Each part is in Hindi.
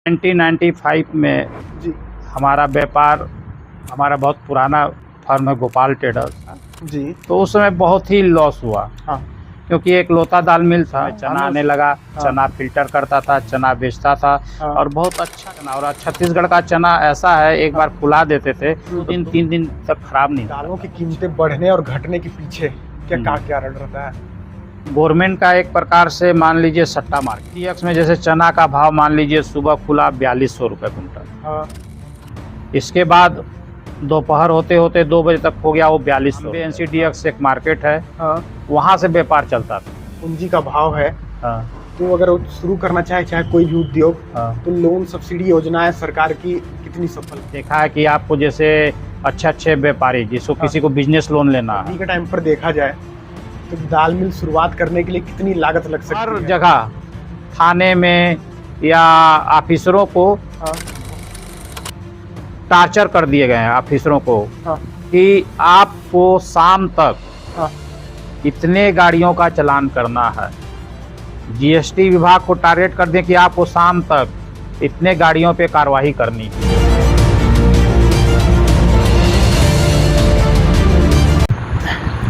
1995 में जी हमारा व्यापार, हमारा बहुत पुराना फर्म है गोपाल ट्रेडर्स। जी। तो उस समय बहुत ही लॉस हुआ, हाँ क्योंकि एक लोता दाल मिल था, चना आने लगा। हाँ। चना फिल्टर करता था, चना बेचता था हाँ। और बहुत अच्छा चना। और छत्तीसगढ़ का चना ऐसा है, एक बार फुला देते थे 2 दिन 3 दिन तक खराब नहीं दालों होता की कीमतें बढ़ने और घटने के पीछे क्या कारण रहता है? गवर्नमेंट का एक प्रकार से मान लीजिए सट्टा मार्केट। DX में जैसे चना का भाव मान लीजिए सुबह खुला 4200 रुपये कुंटल। हाँ इसके बाद दोपहर होते होते 2 बजे तक हो गया वो 4200। NCDX एक मार्केट है, हाँ। वहाँ से व्यापार चलता था। पूंजी का भाव है, हाँ तो अगर वो शुरू करना चाहे कोई भी उद्योग, हाँ। तो लोन सब्सिडी योजनाएं सरकार की कितनी सफल? देखा है कि आपको जैसे अच्छे व्यापारी जिसको किसी को बिजनेस लोन लेना है, अभी के टाइम पर देखा जाए तो दाल मिल शुरुआत करने के लिए कितनी लागत लग सकती हर है? जगह थाने में या ऑफिसरों को हाँ टार्चर कर दिए गए हैं ऑफिसरों को हाँ कि आपको शाम तक हाँ। इतने गाड़ियों का चालान करना है। GST विभाग को टारगेट कर दें कि आपको शाम तक इतने गाड़ियों पे कार्रवाई करनी है।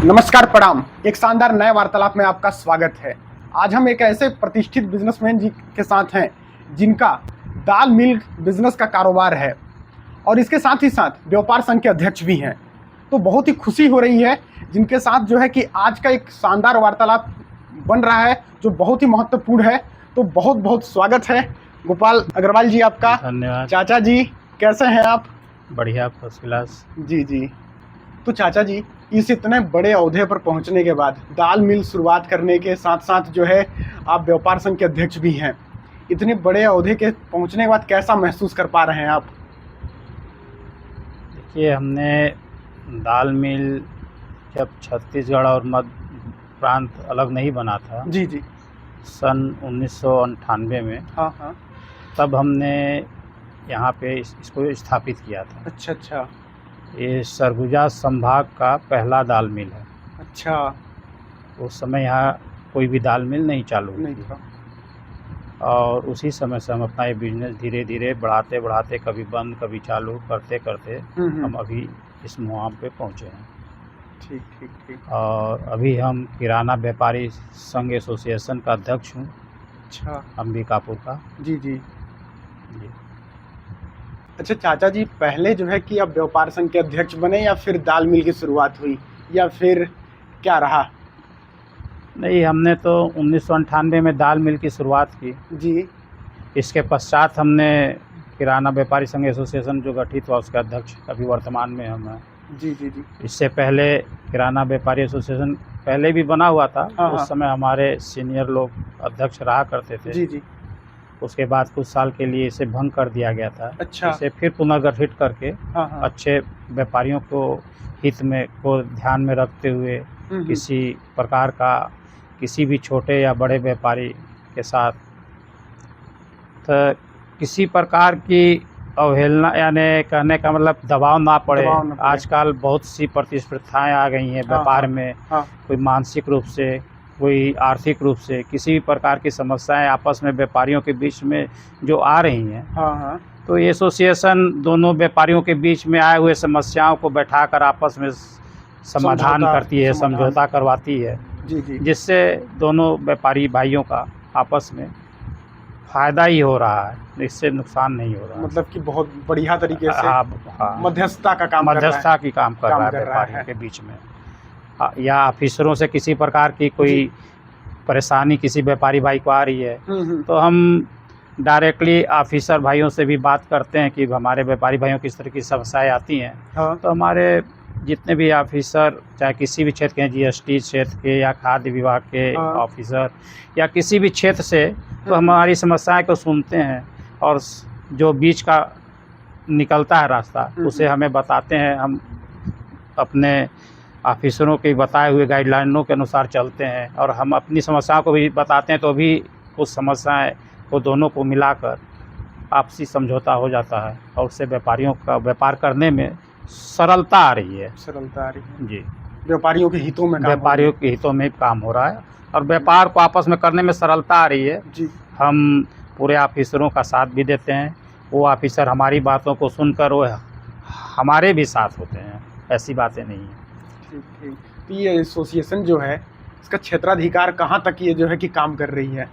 नमस्कार, प्रणाम। एक शानदार नए वार्तालाप में आपका स्वागत है। आज हम एक ऐसे प्रतिष्ठित बिजनेसमैन जी के साथ हैं जिनका दाल मिल बिजनेस का कारोबार है और इसके साथ ही साथ व्यापार संघ के अध्यक्ष भी हैं। तो बहुत ही खुशी हो रही है जिनके साथ जो है कि आज का एक शानदार वार्तालाप बन रहा है जो बहुत ही महत्वपूर्ण है। तो बहुत बहुत स्वागत है गोपाल अग्रवाल जी आपका। धन्यवाद। चाचा जी कैसे हैं आप? बढ़िया, फर्स्ट क्लास। जी जी। तो चाचा जी, इस इतने बड़े ओहदे पर पहुंचने के बाद, दाल मिल शुरुआत करने के साथ साथ जो है आप व्यापार संघ के अध्यक्ष भी हैं, इतने बड़े ओहदे के पहुंचने के बाद कैसा महसूस कर पा रहे हैं आप? देखिए, हमने दाल मिल जब छत्तीसगढ़ और मध्य प्रांत अलग नहीं बना था, जी जी। सन 1998 में, हाँ हाँ। तब हमने यहाँ पे इसको स्थापित किया था। अच्छा अच्छा। ये सरगुजा संभाग का पहला दाल मिल है। अच्छा। उस समय यहाँ कोई भी दाल मिल नहीं चालू नहीं थी था। और उसी समय से हम अपना ये बिजनेस धीरे धीरे बढ़ाते बढ़ाते कभी बंद कभी चालू करते करते हम अभी इस मुकाम पे पहुँचे हैं। ठीक ठीक ठीक। और अभी हम किराना व्यापारी संघ एसोसिएशन का अध्यक्ष हूँ। अच्छा। अंबिकापुर का। जी जी। जी। अच्छा चाचा जी, पहले जो है कि आप व्यापार संघ के अध्यक्ष बने या फिर दाल मिल की शुरुआत हुई या फिर क्या रहा? नहीं, हमने तो 1998 में दाल मिल की शुरुआत की जी। इसके पश्चात हमने किराना व्यापारी संघ एसोसिएशन जो गठित हुआ उसके अध्यक्ष अभी वर्तमान में हम हैं। जी जी जी। इससे पहले किराना व्यापारी एसोसिएशन पहले भी बना हुआ था। हाँ, उस समय हमारे सीनियर लोग अध्यक्ष रहा करते थे। जी जी। उसके बाद कुछ साल के लिए इसे भंग कर दिया गया था। अच्छा। इसे फिर पुनर्गठित करके हाँ हाँ। अच्छे व्यापारियों को हित में को ध्यान में रखते हुए किसी प्रकार का किसी भी छोटे या बड़े व्यापारी के साथ तो किसी प्रकार की अवहेलना यानी कहने का मतलब दबाव ना पड़े। आजकल बहुत सी प्रतिस्पर्धाएं आ गई हैं व्यापार में। हाँ। कोई मानसिक रूप से, कोई आर्थिक रूप से, किसी भी प्रकार की समस्याएं आपस में व्यापारियों के बीच में जो आ रही हैं। हाँ हाँ। तो एसोसिएशन दोनों व्यापारियों के बीच में आए हुए समस्याओं को बैठाकर आपस में समाधान करती है, समझौता करवाती है। जी जी। जिससे दोनों व्यापारी भाइयों का आपस में फ़ायदा ही हो रहा है, इससे नुकसान नहीं हो रहा। मतलब कि बहुत बढ़िया तरीके से हाँ, मध्यस्थता का काम मध्यस्थता की काम कर रहा है व्यापारियों के बीच में। या ऑफिसरों से किसी प्रकार की कोई परेशानी किसी व्यापारी भाई को आ रही है तो हम डायरेक्टली ऑफिसर भाइयों से भी बात करते हैं कि हमारे व्यापारी भाइयों किस तरह की समस्याएं आती हैं। हाँ। तो हमारे जितने भी ऑफिसर, चाहे किसी भी क्षेत्र के, GST क्षेत्र के या खाद्य विभाग के ऑफिसर या किसी भी क्षेत्र से, तो हमारी समस्याएं को सुनते हैं और जो बीच का निकलता है रास्ता उसे हमें बताते हैं। हम अपने ऑफिसरों के बताए हुए गाइडलाइनों के अनुसार चलते हैं और हम अपनी समस्याओं को भी बताते हैं। तो भी उस समस्याएं को दोनों को मिलाकर आपसी समझौता हो जाता है और उससे व्यापारियों का व्यापार करने में सरलता आ रही है। सरलता आ रही है जी। व्यापारियों के हितों में व्यापारियों के हितों में काम हो रहा है और व्यापार को आपस में करने में सरलता आ रही है। जी। हम पूरे ऑफिसरों का साथ भी देते हैं। वो ऑफिसर हमारी बातों को सुनकर वो हमारे भी साथ होते हैं, ऐसी बातें नहीं हैं। ठीक ठीक। तो ये एसोसिएशन जो है इसका क्षेत्राधिकार कहाँ तक ये जो है कि काम कर रही है?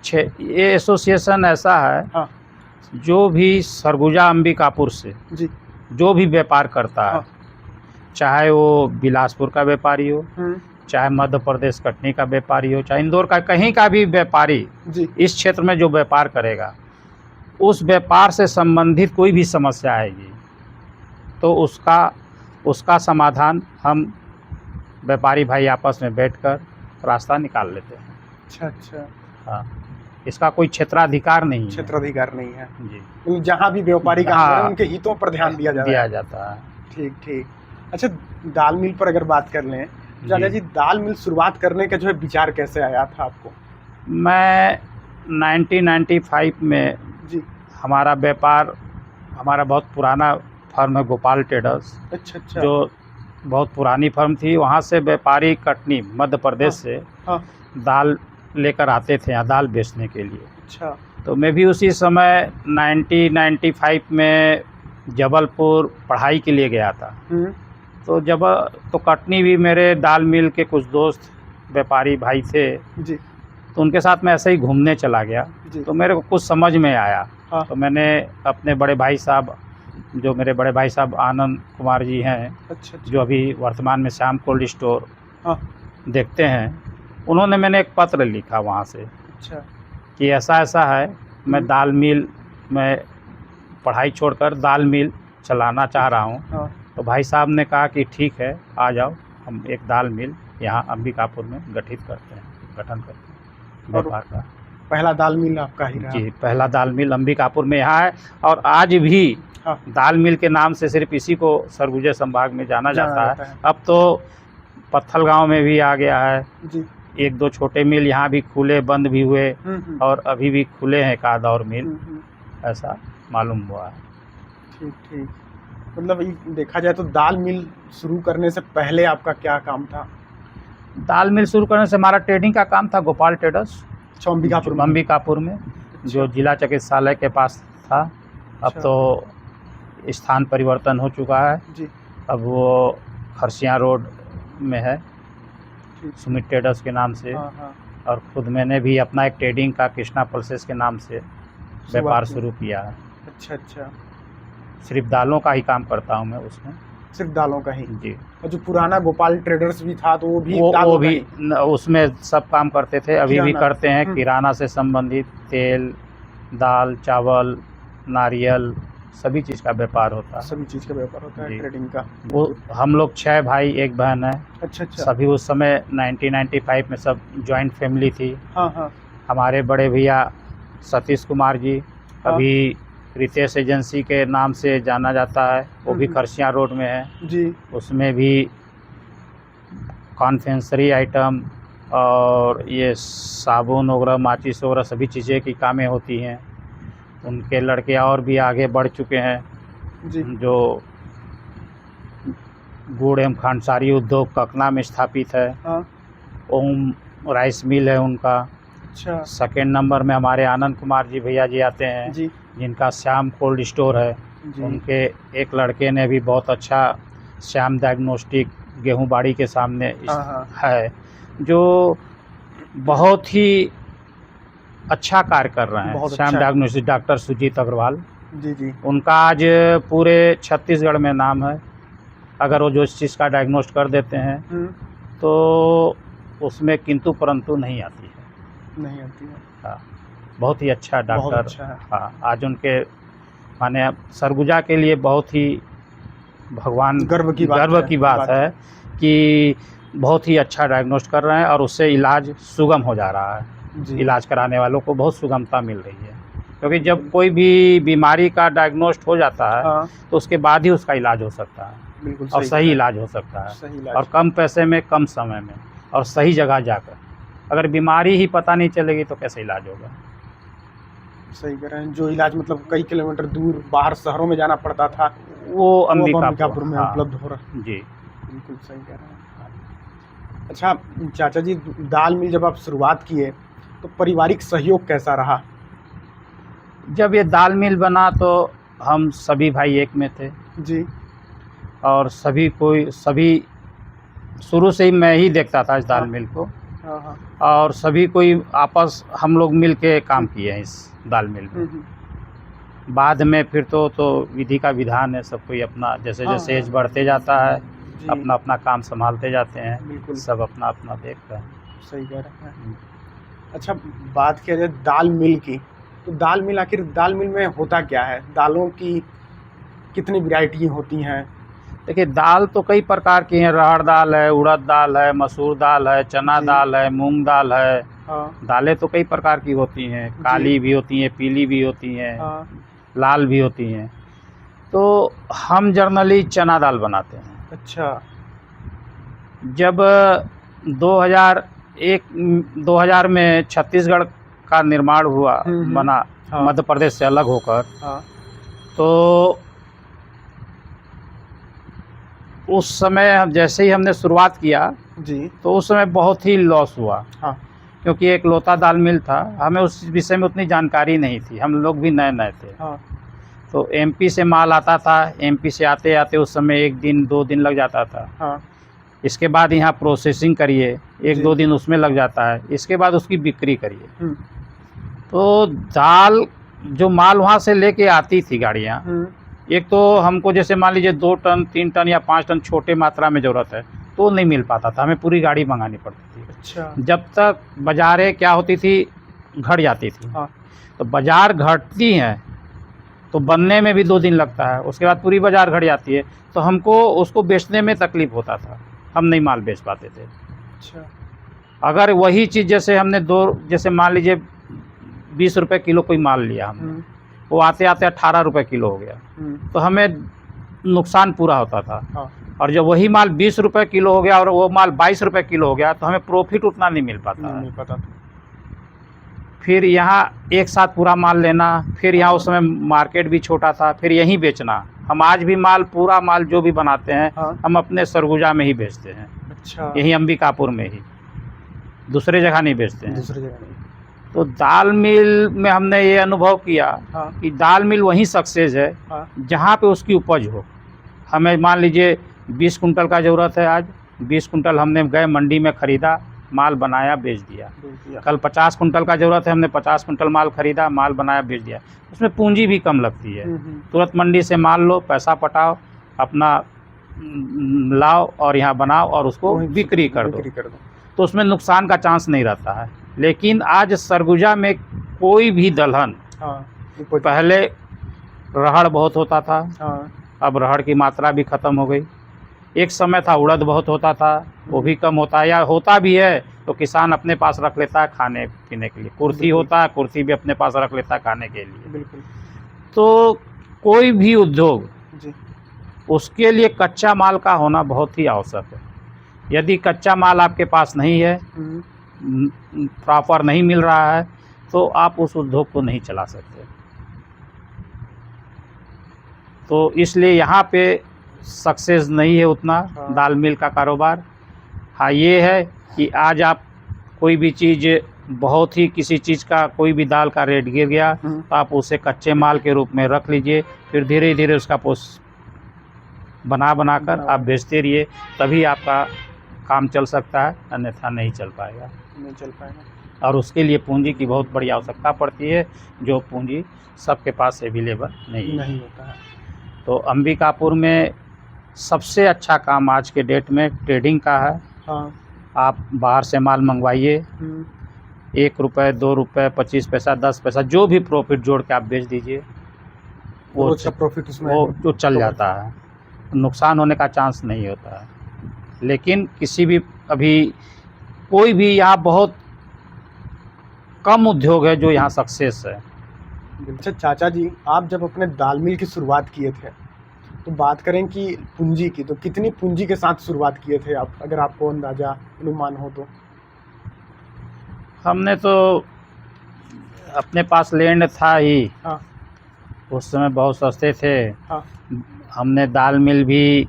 ये एसोसिएशन ऐसा है, हाँ जो भी सरगुजा अंबिकापुर से जी। जो भी व्यापार करता है, हाँ। चाहे वो बिलासपुर का व्यापारी हो, हम्म, चाहे मध्य प्रदेश कटनी का व्यापारी हो, चाहे इंदौर का, कहीं का भी व्यापारी जी इस क्षेत्र में जो व्यापार करेगा, उस व्यापार से संबंधित कोई भी समस्या आएगी तो उसका समाधान हम व्यापारी भाई आपस में बैठकर रास्ता निकाल लेते हैं। अच्छा अच्छा। हाँ, इसका कोई क्षेत्राधिकार नहीं है। क्षेत्राधिकार नहीं है, जी, मतलब जहाँ भी व्यापारी काम हाँ, करें उनके हितों पर ध्यान दिया जाता है। जाता है। ठीक ठीक। अच्छा, दाल मिल पर अगर बात कर लें, चाचा जी, दाल मिल शुरुआत करने का जो है विचार कैसे आया था आपको? मैं 1995 में जी। हमारा बहुत पुराना फर्म है गोपाल ट्रेडर्स, अच्छा अच्छा। जो बहुत पुरानी फर्म थी। वहाँ से व्यापारी कटनी मध्य प्रदेश से हाँ। दाल लेकर आते थे यहाँ दाल बेचने के लिए। अच्छा। तो मैं भी उसी समय 1995 में जबलपुर पढ़ाई के लिए गया था। तो कटनी भी मेरे दाल मिल के कुछ दोस्त व्यापारी भाई थे जी। तो उनके साथ मैं ऐसे ही घूमने चला गया। तो मेरे को कुछ समझ में आया। हाँ। तो मैंने अपने बड़े भाई साहब, जो मेरे बड़े भाई साहब आनंद कुमार जी हैं, अच्छा अच्छा। जो अभी वर्तमान में श्याम कोल्ड स्टोर हाँ। देखते हैं, मैंने एक पत्र लिखा वहाँ से। अच्छा। कि ऐसा ऐसा है, मैं दाल मिल में पढ़ाई छोड़कर दाल मिल चलाना चाह रहा हूँ। हाँ। तो भाई साहब ने कहा कि ठीक है, आ जाओ, हम एक दाल मिल यहाँ अंबिकापुर में गठन करते हैं व्यापार का। पहला दाल मिल आपका ही रहा? जी, पहला दाल मिल अंबिकापुर में यहाँ है और आज भी हाँ। दाल मिल के नाम से सिर्फ इसी को सरगुजा संभाग में जाना जाता है। अब तो पत्थल गांव में भी आ गया है जी। एक दो छोटे मिल यहाँ भी खुले, बंद भी हुए और अभी भी खुले हैं एकाध और मिल, ऐसा मालूम हुआ है। ठीक ठीक। मतलब देखा जाए तो दाल मिल शुरू करने से पहले आपका क्या काम था? दाल मिल शुरू करने से हमारा ट्रेडिंग का काम था गोपाल ट्रेडर्स अंबिकापुर में, जो जिला चिकित्सालय के पास था। अब तो स्थान परिवर्तन हो चुका है जी। अब वो खरसिया रोड में है सुमित ट्रेडर्स के नाम से। हाँ। और खुद मैंने भी अपना एक ट्रेडिंग का कृष्णा पल्सेस के नाम से व्यापार शुरू किया है। अच्छा अच्छा। सिर्फ दालों का ही काम करता हूँ मैं उसमें, सिर्फ दालों का ही? जी। और जो पुराना गोपाल ट्रेडर्स भी था तो वो भी उसमें सब काम करते थे, अभी भी करते हैं। किराना से संबंधित तेल, दाल, चावल, नारियल, सभी चीज़ का व्यापार होता है। सभी चीज़ का व्यापार होता है ट्रेडिंग का। वो हम लोग 6 भाई 1 बहन है। अच्छा अच्छा। सभी उस समय 1995 में सब जॉइंट फैमिली थी। हाँ। हमारे बड़े भैया सतीश कुमार जी, अभी रितेश एजेंसी के नाम से जाना जाता है, वो भी खरसिया रोड में है जी। उसमें भी कॉन्फेंसरी आइटम और ये साबुन वगैरह, माचिस वगैरह सभी चीज़ें की कामें होती हैं। उनके लड़के और भी आगे बढ़ चुके हैं जी। जो गुड़ एवं खांडसारी उद्योग ककना में स्थापित है। ओम राइस मिल है उनका। अच्छा। सेकेंड नंबर में हमारे आनंद कुमार जी भैया जी आते हैं जी। जिनका श्याम कोल्ड स्टोर है जी। उनके एक लड़के ने भी बहुत अच्छा श्याम डायग्नोस्टिक गेहूं बाड़ी के सामने है, जो बहुत ही अच्छा कार्य कर रहे हैं। श्याम डायग्नोस्टिक डॉक्टर सुजीत अग्रवाल जी। उनका आज पूरे छत्तीसगढ़ में नाम है। अगर वो जो इस चीज़ का डायग्नोस्ट कर देते हैं तो उसमें किंतु परंतु नहीं आती है। हाँ, बहुत ही अच्छा डॉक्टर। अच्छा। हाँ, आज उनके माने सरगुजा के लिए बहुत ही भगवान गर्व की बात है कि बहुत ही अच्छा डायग्नोस्ट कर रहे हैं और उससे इलाज सुगम हो जा रहा है जी। इलाज कराने वालों को बहुत सुगमता मिल रही है, क्योंकि जब कोई भी बीमारी का डायग्नोस्ट हो जाता है तो उसके बाद ही उसका इलाज हो सकता है और सही इलाज हो सकता है और कम पैसे में, कम समय में और सही जगह जाकर। अगर बीमारी ही पता नहीं चलेगी तो कैसे इलाज होगा? सही कह रहे हैं। जो इलाज मतलब कई किलोमीटर दूर बाहर शहरों में जाना पड़ता था, वो अंबिकापुर में उपलब्ध हो रहा है जी। बिल्कुल सही कह रहे हैं। अच्छा चाचा जी, दाल मिल जब आप शुरुआत किए तो पारिवारिक सहयोग कैसा रहा? जब ये दाल मिल बना तो हम सभी भाई एक में थे जी। और सभी शुरू से ही मैं ही देखता था इस दाल मिल को। हाँ हाँ। और सभी कोई आपस हम लोग मिल के काम किए हैं इस दाल मिल में। बाद में फिर तो विधि का विधान है, सब कोई अपना जैसे हाँ, जैसे एज बढ़ते जाता है जी। अपना अपना काम संभालते जाते हैं। बिल्कुल। सब अपना अपना देखते हैं। सही कह रहे हैं। अच्छा, बात किया जाए दाल मिल की, तो दाल मिल, आखिर दाल मिल में होता क्या है? दालों की कितनी वैरायटी होती हैं? देखिए, दाल तो कई प्रकार की हैं। अरहर दाल है, उड़द दाल है, मसूर दाल है, चना जी। दाल है, मूंग दाल है। हाँ दालें तो कई प्रकार की होती हैं, काली भी होती हैं, पीली भी होती हैं, हाँ। लाल भी होती हैं। तो हम जनरली चना दाल बनाते हैं। अच्छा। जब 2000 में छत्तीसगढ़ का निर्माण हुआ, बना, हाँ। मध्य प्रदेश से अलग होकर, हाँ तो उस समय जैसे ही हमने शुरुआत किया जी। तो उस समय बहुत ही लॉस हुआ। हाँ। क्योंकि एक लोता दाल मिल था, हमें उस विषय में उतनी जानकारी नहीं थी, हम लोग भी नए नए थे। हाँ। तो एमपी से माल आता था, एमपी से आते आते उस समय 1 दिन 2 दिन लग जाता था। हाँ। इसके बाद यहाँ प्रोसेसिंग करिए, 1-2 दिन उसमें लग जाता है, इसके बाद उसकी बिक्री करिए। तो दाल जो माल वहाँ से लेके आती थी गाड़ियाँ, एक तो हमको जैसे मान लीजिए 2 टन 3 टन या 5 टन छोटे मात्रा में ज़रूरत है तो नहीं मिल पाता था, हमें पूरी गाड़ी मंगानी पड़ती थी। अच्छा। जब तक बाज़ारें क्या होती थी, घट जाती थी। हाँ। तो बाज़ार घटती हैं तो बनने में भी 2 दिन लगता है, उसके बाद पूरी बाज़ार घट जाती है, तो हमको उसको बेचने में तकलीफ़ होता था, हम नहीं माल बेच पाते थे। अच्छा। अगर वही चीज़ जैसे हमने जैसे मान लीजिए 20 रुपये किलो कोई माल लिया हमने, वो आते आते 18 रुपये किलो हो गया, तो हमें नुकसान पूरा होता था। हाँ। और जब वही माल 20 रुपये किलो हो गया और वो माल 22 रुपये किलो हो गया तो हमें प्रॉफिट उतना नहीं मिल पाता है। नहीं पता। फिर फिर यहाँ एक साथ पूरा माल लेना, फिर यहाँ उस समय मार्केट भी छोटा था, फिर यहीं बेचना। हम आज भी पूरा माल जो भी बनाते हैं, हाँ। हम अपने सरगुजा में ही बेचते हैं। अच्छा। यहीं अंबिकापुर में ही, दूसरे जगह नहीं बेचते हैं। दूसरी जगह नहीं। तो दाल मिल में हमने ये अनुभव किया हाँ। कि दाल मिल वहीं सक्सेस है हाँ। जहाँ पे उसकी उपज हो। हमें मान लीजिए 20 कुंटल का ज़रूरत है, आज 20 कुंटल हमने गए मंडी में ख़रीदा, माल बनाया, बेच दिया। कल 50 कुंटल का ज़रूरत है, हमने 50 कुंटल माल ख़रीदा, माल बनाया, बेच दिया। उसमें पूंजी भी कम लगती है। तुरंत मंडी से माल लो, पैसा पटाओ, अपना लाओ और यहाँ बनाओ और उसको बिक्री कर दो। तो उसमें नुकसान का चांस नहीं रहता है। लेकिन आज सरगुजा में कोई भी दलहन, पहले रहड़ बहुत होता था, अब रहड़ की मात्रा भी ख़त्म हो गई। एक समय था उड़द बहुत होता था, वो भी कम होता है, या होता भी है तो किसान अपने पास रख लेता है खाने पीने के लिए। कुर्थी होता है, कुर्थी भी अपने पास रख लेता है खाने के लिए। बिल्कुल। तो कोई भी उद्योग जी। उसके लिए कच्चा माल का होना बहुत ही आवश्यक है। यदि कच्चा माल आपके पास नहीं है, प्रॉपर नहीं मिल रहा है, तो आप उस उद्योग को नहीं चला सकते। तो इसलिए यहाँ पे सक्सेस नहीं है उतना दाल मिल का कारोबार। हाँ, ये है कि आज आप कोई भी चीज़, बहुत ही किसी चीज़ का, कोई भी दाल का रेट गिर गया तो आप उसे कच्चे माल के रूप में रख लीजिए, फिर धीरे धीरे उसका बना कर आप बेचते रहिए, तभी आपका काम चल सकता है, अन्यथा नहीं चल पाएगा। और उसके लिए पूंजी की बहुत बड़ी आवश्यकता पड़ती है, जो पूंजी सबके पास अवेलेबल नहीं होता है। तो अंबिकापुर में सबसे अच्छा काम आज के डेट में ट्रेडिंग का है। हाँ। आप बाहर से माल मंगवाइए, 1 रुपये 2 रुपये 25 पैसा 10 पैसा जो भी प्रॉफिट जोड़ के आप बेच दीजिए, वो प्रॉफिट उसमें वो चल जाता है, नुकसान होने का चांस नहीं होता है। लेकिन किसी भी अभी कोई भी यहाँ बहुत कम उद्योग है जो यहाँ सक्सेस है। अच्छा चाचा जी, आप जब अपने दाल मिल की शुरुआत किए थे, तो बात करें कि पूंजी की, तो कितनी पूंजी के साथ शुरुआत किए थे आप, अगर आपको अंदाजा अनुमान हो तो? हमने तो अपने पास लैंड था ही। हाँ। उस समय बहुत सस्ते थे। हाँ। हमने दाल मिल भी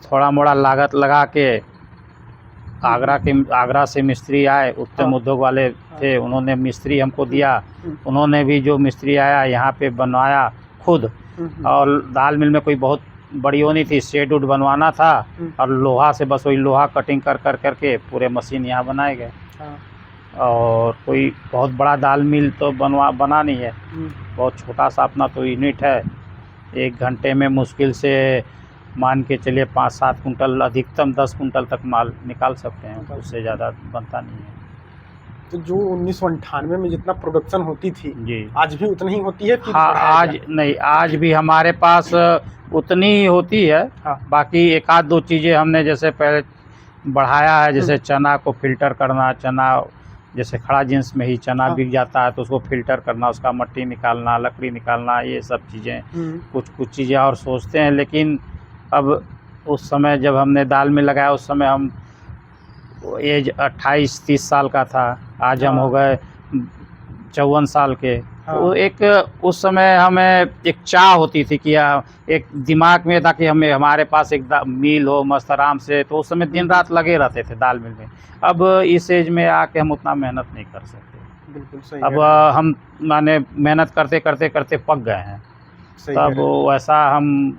थोड़ा मोड़ा लागत लगा के आगरा से मिस्त्री आए, उत्तम हाँ। उद्योग वाले थे, उन्होंने मिस्त्री हमको दिया। उन्होंने भी जो मिस्त्री आया यहाँ पे बनवाया खुद। और दाल मिल में कोई बहुत बड़ी वो नहीं थी, शेड उड बनवाना था और लोहा से बस वही लोहा कटिंग कर करके पूरे मशीन यहाँ बनाए गए। और कोई बहुत बड़ा दाल मिल तो बना नहीं है, बहुत छोटा सा अपना तो यूनिट है। 1 घंटे में मुश्किल से मान के चलिए 5-7 कुंटल, अधिकतम 10 कुंटल तक माल निकाल सकते हैं, उससे ज़्यादा बनता नहीं है। तो जो 1998 में जितना प्रोडक्शन होती थी जी, आज भी उतनी ही होती है? हाँ, आज नहीं, आज भी हमारे पास उतनी ही होती है। हाँ। बाकी 1-2 चीज़ें हमने जैसे पहले बढ़ाया है, जैसे चना को फिल्टर करना, चना जैसे खड़ा जींस में ही चना बिक जाता है तो उसको फिल्टर करना, उसका मट्टी निकालना, लकड़ी निकालना, ये सब चीज़ें कुछ चीज़ें और सोचते हैं। लेकिन अब उस समय जब हमने दाल में लगाया उस समय हम एज 28-30 साल का था, आज हम हो गए 54 साल के। तो एक उस समय हमें एक चाह होती थी कि एक दिमाग में था कि हमें हमारे पास एक मिल हो मस्त आराम से, तो उस समय दिन रात लगे रहते थे दाल मिल में। अब इस एज में आके हम उतना मेहनत नहीं कर सकते। बिल्कुल सही। अब हम माने मेहनत करते पक गए हैं, तब वैसा हम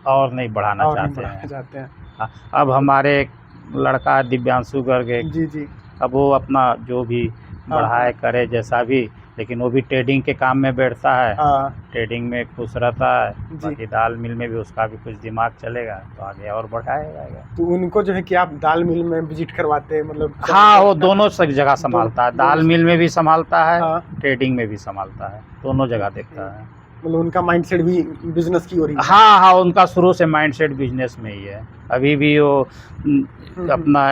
और नहीं बढ़ाना चाहते हैं। अब हमारे एक लड़का दिव्यांशु गर्ग, जी, अब वो अपना जो भी बढ़ाए करे जैसा भी, लेकिन वो भी ट्रेडिंग के काम में बैठता है, ट्रेडिंग में खुश रहता है। बाकी दाल मिल में भी उसका भी कुछ दिमाग चलेगा तो आगे और बढ़ाएगा। तो उनको जो है कि आप दाल मिल में विजिट करवाते हैं, मतलब? हाँ, वो दोनों जगह संभालता है, दाल मिल में भी संभालता है, ट्रेडिंग में भी संभालता है, दोनों जगह देखता है। मतलब उनका माइंडसेट भी बिजनेस की ओर ही है? हाँ, उनका शुरू से माइंडसेट बिजनेस में ही है। अभी भी वो अपना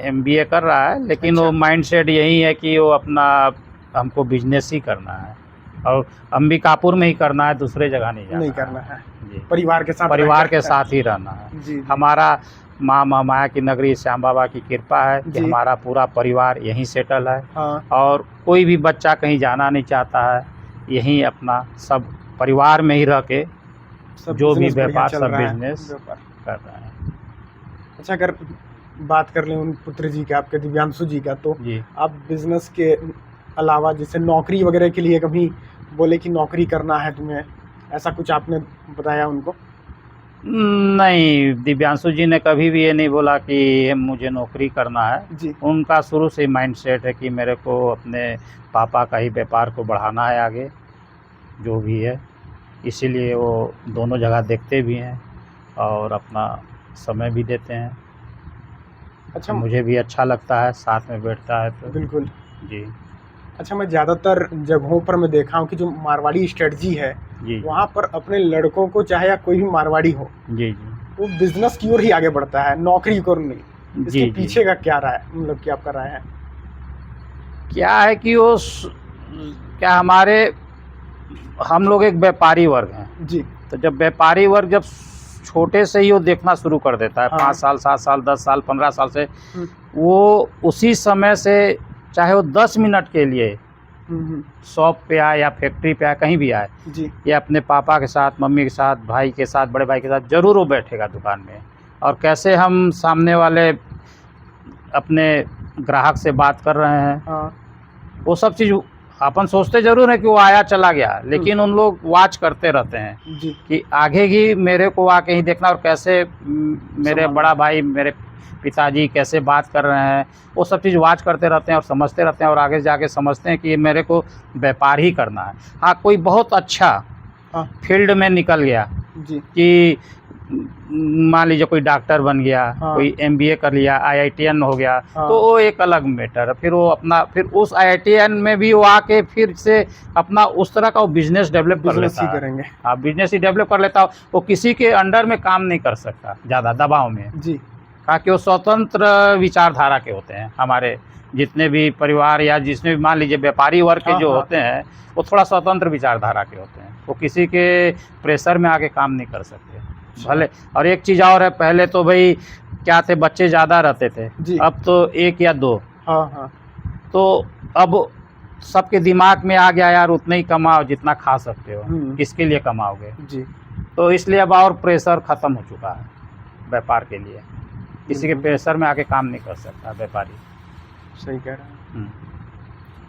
MBA कर रहा है, लेकिन वो माइंडसेट यही है कि वो अपना हमको बिजनेस ही करना है और अंबिकापुर में ही करना है, दूसरे जगह नहीं करना है। जी, परिवार के साथ ही रहना है। जी। हमारा माँ महामाया की नगरी श्याम बाबा की कृपा है कि हमारा पूरा परिवार यहीं सेटल है। और कोई भी बच्चा कहीं जाना नहीं चाहता है, यहीं अपना सब परिवार में ही रह के जो भी व्यापार सब बिजनेस कर रहे हैं। अच्छा, अगर बात कर लें उन पुत्र जी का, आपके दिव्यांशु जी का, तो जी, आप बिजनेस के अलावा जैसे नौकरी वगैरह के लिए कभी बोले कि नौकरी करना है तुम्हें, ऐसा कुछ आपने बताया उनको? नहीं, दिव्यांशु जी ने कभी भी ये नहीं बोला कि मुझे नौकरी करना है जी। उनका शुरू से माइंडसेट है कि मेरे को अपने पापा का ही व्यापार को बढ़ाना है आगे, जो भी है। इसीलिए वो दोनों जगह देखते भी हैं और अपना समय भी देते हैं। अच्छा, मुझे भी अच्छा लगता है, साथ में बैठता है तो। बिल्कुल जी। अच्छा, मैं ज़्यादातर जगहों पर मैं देखा हूँ कि जो मारवाड़ी स्ट्रेटजी है जी, वहाँ पर अपने लड़कों को, चाहे या कोई भी मारवाड़ी हो, जी, वो बिजनेस की ओर ही आगे बढ़ता है, नौकरी की ओर नहीं। इसके पीछे का क्या राय, मतलब क्या आपका राय है? क्या है कि वो क्या हम लोग एक व्यापारी वर्ग हैं जी। तो जब व्यापारी वर्ग जब छोटे से ही वो देखना शुरू कर देता है, 5 साल 7 साल 10 साल 15 साल से, वो उसी समय से चाहे वो 10 मिनट के लिए शॉप पे आए या फैक्ट्री पे आए, कहीं भी आए जी, या अपने पापा के साथ, मम्मी के साथ, भाई के साथ, बड़े भाई के साथ ज़रूर वो बैठेगा दुकान में। और कैसे हम सामने वाले अपने ग्राहक से बात कर रहे हैं, वो सब चीज़ अपन सोचते ज़रूर है कि वो आया चला गया, लेकिन उन लोग वॉच करते रहते हैं जी, कि आगे ही मेरे को आके ही देखना और कैसे मेरे बड़ा भाई, मेरे पिताजी कैसे बात कर रहे हैं, वो सब चीज़ वॉच करते रहते हैं और समझते रहते हैं और आगे जाके समझते हैं कि मेरे को व्यापार ही करना है। हाँ, कोई बहुत अच्छा फील्ड में निकल गया जी, कि मान लीजिए कोई डॉक्टर बन गया, कोई MBA कर लिया, IITN हो गया, तो वो एक अलग मैटर है। फिर वो अपना फिर उस IITN में भी वो आके फिर से अपना उस तरह का वो बिजनेस डेवलप कर लेता है। हाँ, बिजनेस ही डेवलप कर लेता है। वो किसी के अंडर में काम नहीं कर सकता ज़्यादा दबाव में जी, ताकि वो स्वतंत्र विचारधारा के होते हैं। हमारे जितने भी परिवार या जिसमें भी मान लीजिए व्यापारी वर्ग के जो होते हैं, वो थोड़ा स्वतंत्र विचारधारा के होते हैं, वो किसी के प्रेशर में आके काम नहीं कर सकते भले। और एक चीज़ और है, पहले तो भाई क्या थे, बच्चे ज़्यादा रहते थे, अब तो 1 या 2। तो अब सबके दिमाग में आ गया यार उतना ही कमाओ जितना खा सकते हो, किसके लिए कमाओगे जी। तो इसलिए अब और प्रेशर ख़त्म हो चुका है व्यापार के लिए। किसी के बिल्कुल। प्रेशर में आके काम नहीं कर सकता व्यापारी। सही कह रहे हैं। हम्म,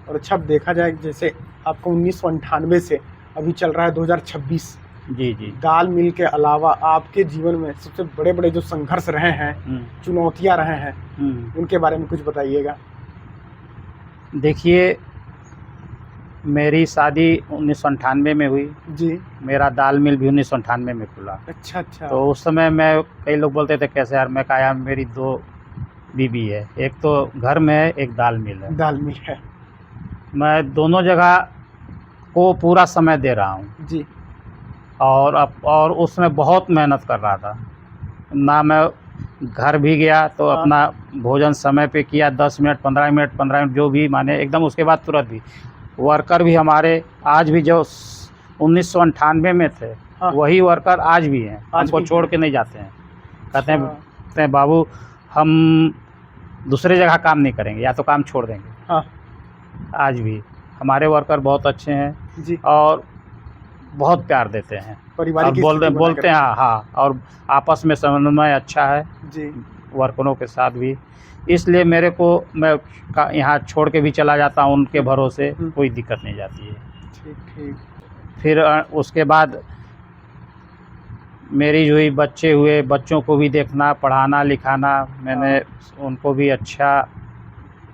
और अच्छा, अब देखा जाए जैसे आपका 1998 से अभी चल रहा है 2026, जी जी। दाल मिल के अलावा आपके जीवन में सबसे बड़े बड़े जो संघर्ष रहे हैं, चुनौतियां रहे हैं, उनके बारे में कुछ बताइएगा। देखिए, मेरी शादी 1998 में हुई। जी। मेरा दाल मिल भी 1998 में खुला। अच्छा अच्छा। तो उस समय मैं, कई लोग बोलते थे कैसे यार, मैं कहा यार मेरी 2 बीबी है, एक तो घर में है, एक दाल मिल है। दाल मिल है। मैं दोनों जगह को पूरा समय दे रहा हूँ। जी। और उसमें बहुत मेहनत कर रहा था ना। मैं घर भी गया तो हाँ। अपना भोजन समय पे किया, 10 मिनट 15 मिनट 15 मिनट जो भी माने एकदम, उसके बाद तुरंत भी। वर्कर भी हमारे आज भी जो 1998 में थे, हाँ। वही वर्कर आज भी हैं, हमको भी छोड़ हैं। के नहीं जाते हैं। कहते अच्छा। हैं बाबू हम दूसरे जगह काम नहीं करेंगे, या तो काम छोड़ देंगे। हाँ। आज भी हमारे वर्कर बहुत अच्छे हैं जी। और बहुत प्यार देते हैं और पारिवारिक स्थिति बोलते बनाए बोलते हैं हाँ, और आपस में समन्वय अच्छा है जी। वर्करों के साथ भी। इसलिए मेरे को, मैं यहाँ छोड़ के भी चला जाता हूँ उनके भरोसे, कोई दिक्कत नहीं जाती है। ठीक ठीक। फिर उसके बाद मेरी जो हुई, बच्चे हुए, बच्चों को भी देखना, पढ़ाना लिखाना, मैंने उनको भी अच्छा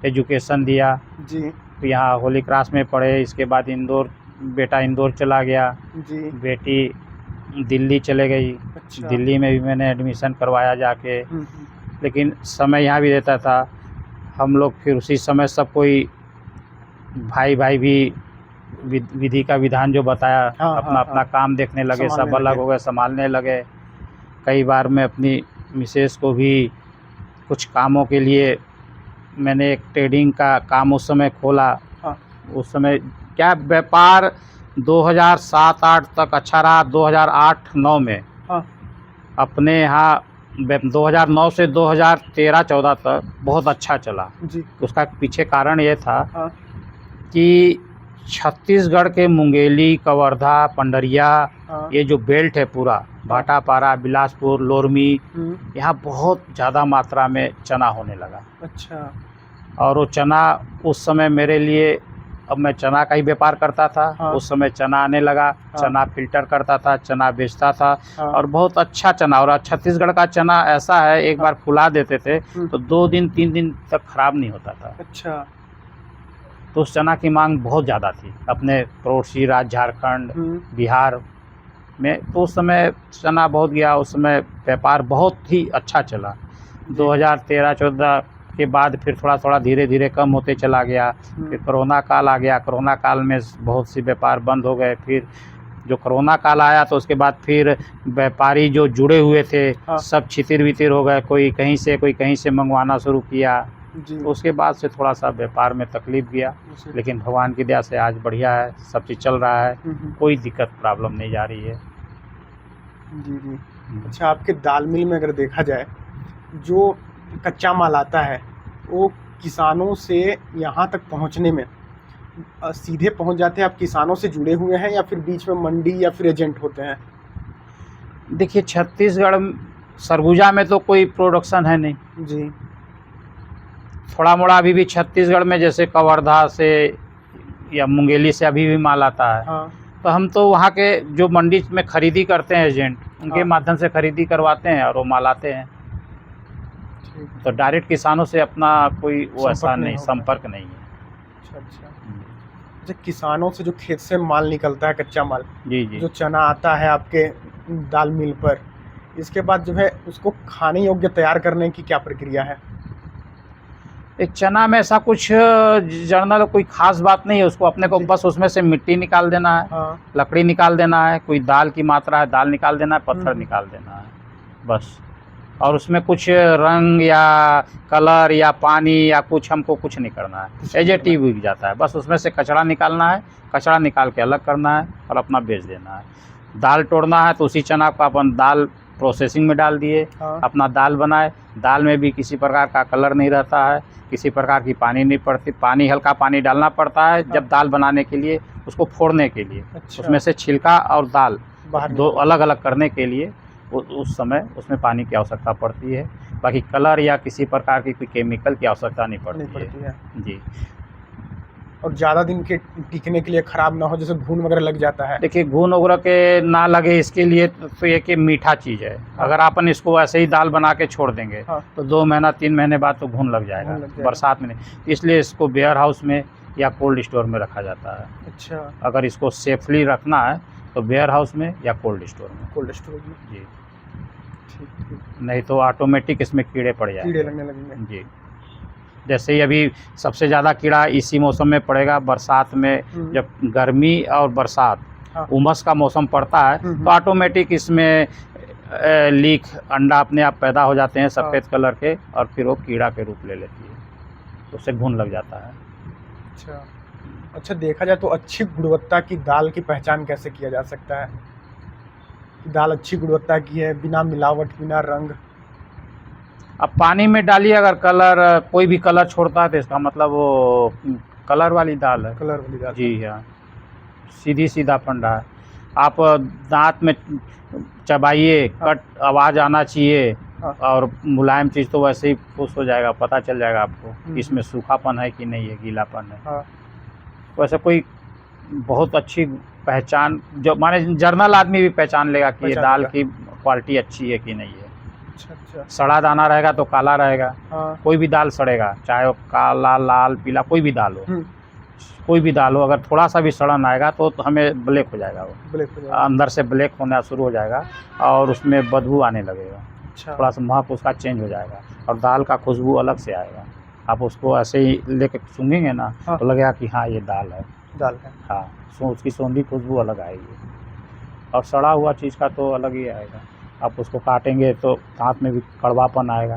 एजुकेशन दिया। जी। तो यहाँ होली क्रॉस में पढ़े, इसके बाद इंदौर, बेटा इंदौर चला गया। जी। बेटी दिल्ली चले गई। अच्छा। दिल्ली में भी मैंने एडमिशन करवाया जाके। लेकिन समय यहाँ भी रहता था। हम लोग फिर उसी समय सब कोई भाई भाई भी विधि का विधान जो बताया, अपना अपना काम देखने लगे, सब अलग हो गए, संभालने लगे। कई बार मैं अपनी मिसेस को भी कुछ कामों के लिए, मैंने एक ट्रेडिंग का काम उस समय खोला। उस समय क्या व्यापार 2007-8 तक अच्छा रहा। 2008-9 में अपने यहाँ 2009 से 2013-14 तक बहुत अच्छा चला जी। उसका पीछे कारण ये था कि छत्तीसगढ़ के मुंगेली, कवर्धा, पंडरिया, ये जो बेल्ट है पूरा, भाटापारा, बिलासपुर, लोरमी, यहाँ बहुत ज़्यादा मात्रा में चना होने लगा। अच्छा। और वो चना उस समय मेरे लिए, अब मैं चना का ही व्यापार करता था। उस समय चना आने लगा। चना फिल्टर करता था, चना बेचता था। और बहुत अच्छा चना, और छत्तीसगढ़ का चना ऐसा है, एक बार फुला देते थे तो 2 दिन 3 दिन तक ख़राब नहीं होता था। अच्छा। तो उस चना की मांग बहुत ज़्यादा थी अपने पड़ोसी राज्य झारखंड, बिहार में। तो उस समय चना बहुत गया, उस समय व्यापार बहुत ही अच्छा चला। 2013-14 के बाद फिर थोड़ा थोड़ा धीरे धीरे कम होते चला गया। फिर कोरोना काल आ गया। कोरोना काल में बहुत सी व्यापार बंद हो गए। फिर जो कोरोना काल आया तो उसके बाद फिर व्यापारी जो जुड़े हुए थे सब छितिर वितिर हो गए। कोई कहीं से मंगवाना शुरू किया। तो उसके बाद से थोड़ा सा व्यापार में तकलीफ गया, लेकिन भगवान की दया से आज बढ़िया है, सब चीज़ चल रहा है, कोई दिक्कत प्रॉब्लम नहीं जा रही है। जी जी। अच्छा, आपके दाल मिल में अगर देखा जाए, जो कच्चा माल आता है वो किसानों से यहाँ तक पहुँचने में सीधे पहुँच जाते हैं? आप किसानों से जुड़े हुए हैं या फिर बीच में मंडी या फिर एजेंट होते हैं? देखिए, छत्तीसगढ़ सरगुजा में तो कोई प्रोडक्शन है नहीं जी। थोड़ा मोड़ा अभी भी छत्तीसगढ़ में जैसे कवर्धा से या मुंगेली से अभी भी माल आता है। तो हम तो वहाँ के जो मंडी में खरीदी करते हैं एजेंट, उनके माध्यम से खरीदी करवाते हैं और वो माल आते हैं। तो डायरेक्ट किसानों से अपना कोई वो ऐसा नहीं, संपर्क नहीं है। अच्छा अच्छा। किसानों से जो खेत से माल निकलता है, कच्चा माल, जी जी, जो चना आता है आपके दाल मिल पर, इसके बाद जो है उसको खाने योग्य तैयार करने की क्या प्रक्रिया है? एक चना में ऐसा कुछ जर्नल कोई खास बात नहीं है। उसको अपने को बस उसमें से मिट्टी निकाल देना है, लकड़ी निकाल देना है, कोई दाल की मात्रा है दाल निकाल देना है, पत्थर निकाल देना है बस। और उसमें कुछ रंग या कलर या पानी या कुछ हमको कुछ नहीं करना है। एजेटिव उग जाता है, बस उसमें से कचरा निकालना है, कचरा निकाल के अलग करना है और अपना बेच देना है। दाल तोड़ना है तो उसी चना को अपन दाल प्रोसेसिंग में डाल दिए, अपना दाल बनाए। दाल में भी किसी प्रकार का कलर नहीं रहता है, किसी प्रकार की पानी नहीं पड़ती। पानी, हल्का पानी डालना पड़ता है जब दाल बनाने के लिए, उसको फोड़ने के लिए। अच्छा। उसमें से छिलका और दाल दो अलग अलग करने के लिए उस समय उसमें पानी की आवश्यकता पड़ती है। बाकी कलर या किसी प्रकार की कोई केमिकल की आवश्यकता नहीं पड़ती है। जी। और ज़्यादा दिन के टिकने के लिए ख़राब ना हो, जैसे घुन वगैरह लग जाता है। देखिए घुन वगैरह के ना लगे इसके लिए तो ये कि मीठा चीज़ है। हाँ। अगर अपन इसको ऐसे ही दाल बना के छोड़ देंगे हाँ। तो 2 महीना 3 महीने बाद तो घुन लग जाएगा, बरसात में नहीं। इसलिए इसको वेयर हाउस में या कोल्ड स्टोर में रखा जाता है। अच्छा। अगर इसको सेफली रखना है तो वेयर हाउस में या कोल्ड स्टोर में। कोल्ड स्टोर में जी। ठीक। नहीं तो ऑटोमेटिक इसमें कीड़े पड़ जाएंगे। कीड़े लगने लगेंगे। जी। जैसे ही अभी सबसे ज़्यादा कीड़ा इसी मौसम में पड़ेगा, बरसात में। जब गर्मी और बरसात हाँ। उमस का मौसम पड़ता है तो ऑटोमेटिक इसमें लीक अंडा अपने आप पैदा हो जाते हैं सफ़ेद कलर के, और फिर वो कीड़ा के रूप ले लेती है, तो उससे घुन लग जाता है। अच्छा, देखा जाए तो अच्छी गुणवत्ता की दाल की पहचान कैसे किया जा सकता है कि दाल अच्छी गुणवत्ता की है, बिना मिलावट, बिना रंग? अब पानी में डालिए, अगर कलर कोई भी कलर छोड़ता है तो इसका मतलब वो कलर वाली दाल है। कलर वाली दाल। जी हाँ, सीधी सीधा फंडा है। आप दांत में चबाइए, कट आवाज़ आना चाहिए। हाँ। और मुलायम चीज़ तो वैसे ही फुस हो जाएगा, पता चल जाएगा आपको कि इसमें सूखापन है कि नहीं है, गीलापन है। हाँ। वैसे कोई बहुत अच्छी पहचान, जो माने जर्नल आदमी भी पहचान लेगा कि ये दाल की क्वालिटी अच्छी है कि नहीं है। अच्छा। सड़ा दाना रहेगा तो काला रहेगा। हाँ। कोई भी दाल सड़ेगा, चाहे वो काला, लाल, पीला, कोई भी दाल हो। कोई भी दाल हो, अगर थोड़ा सा भी सड़न आएगा तो हमें ब्लैक हो जाएगा, वो ब्लैक हो जाएगा, अंदर से ब्लैक होना शुरू हो जाएगा और उसमें बदबू आने लगेगा। अच्छा। थोड़ा सा महक उसका चेंज हो जाएगा और दाल का खुशबू अलग से आएगा। आप उसको ऐसे ही लेके सूंघेंगे ना तो लगेगा कि हाँ ये दाल है। हाँ, उसकी सौंधी खुशबू अलग आएगी। और सड़ा हुआ चीज़ का तो अलग ही आएगा। आप उसको काटेंगे तो दांत में भी कड़वापन आएगा,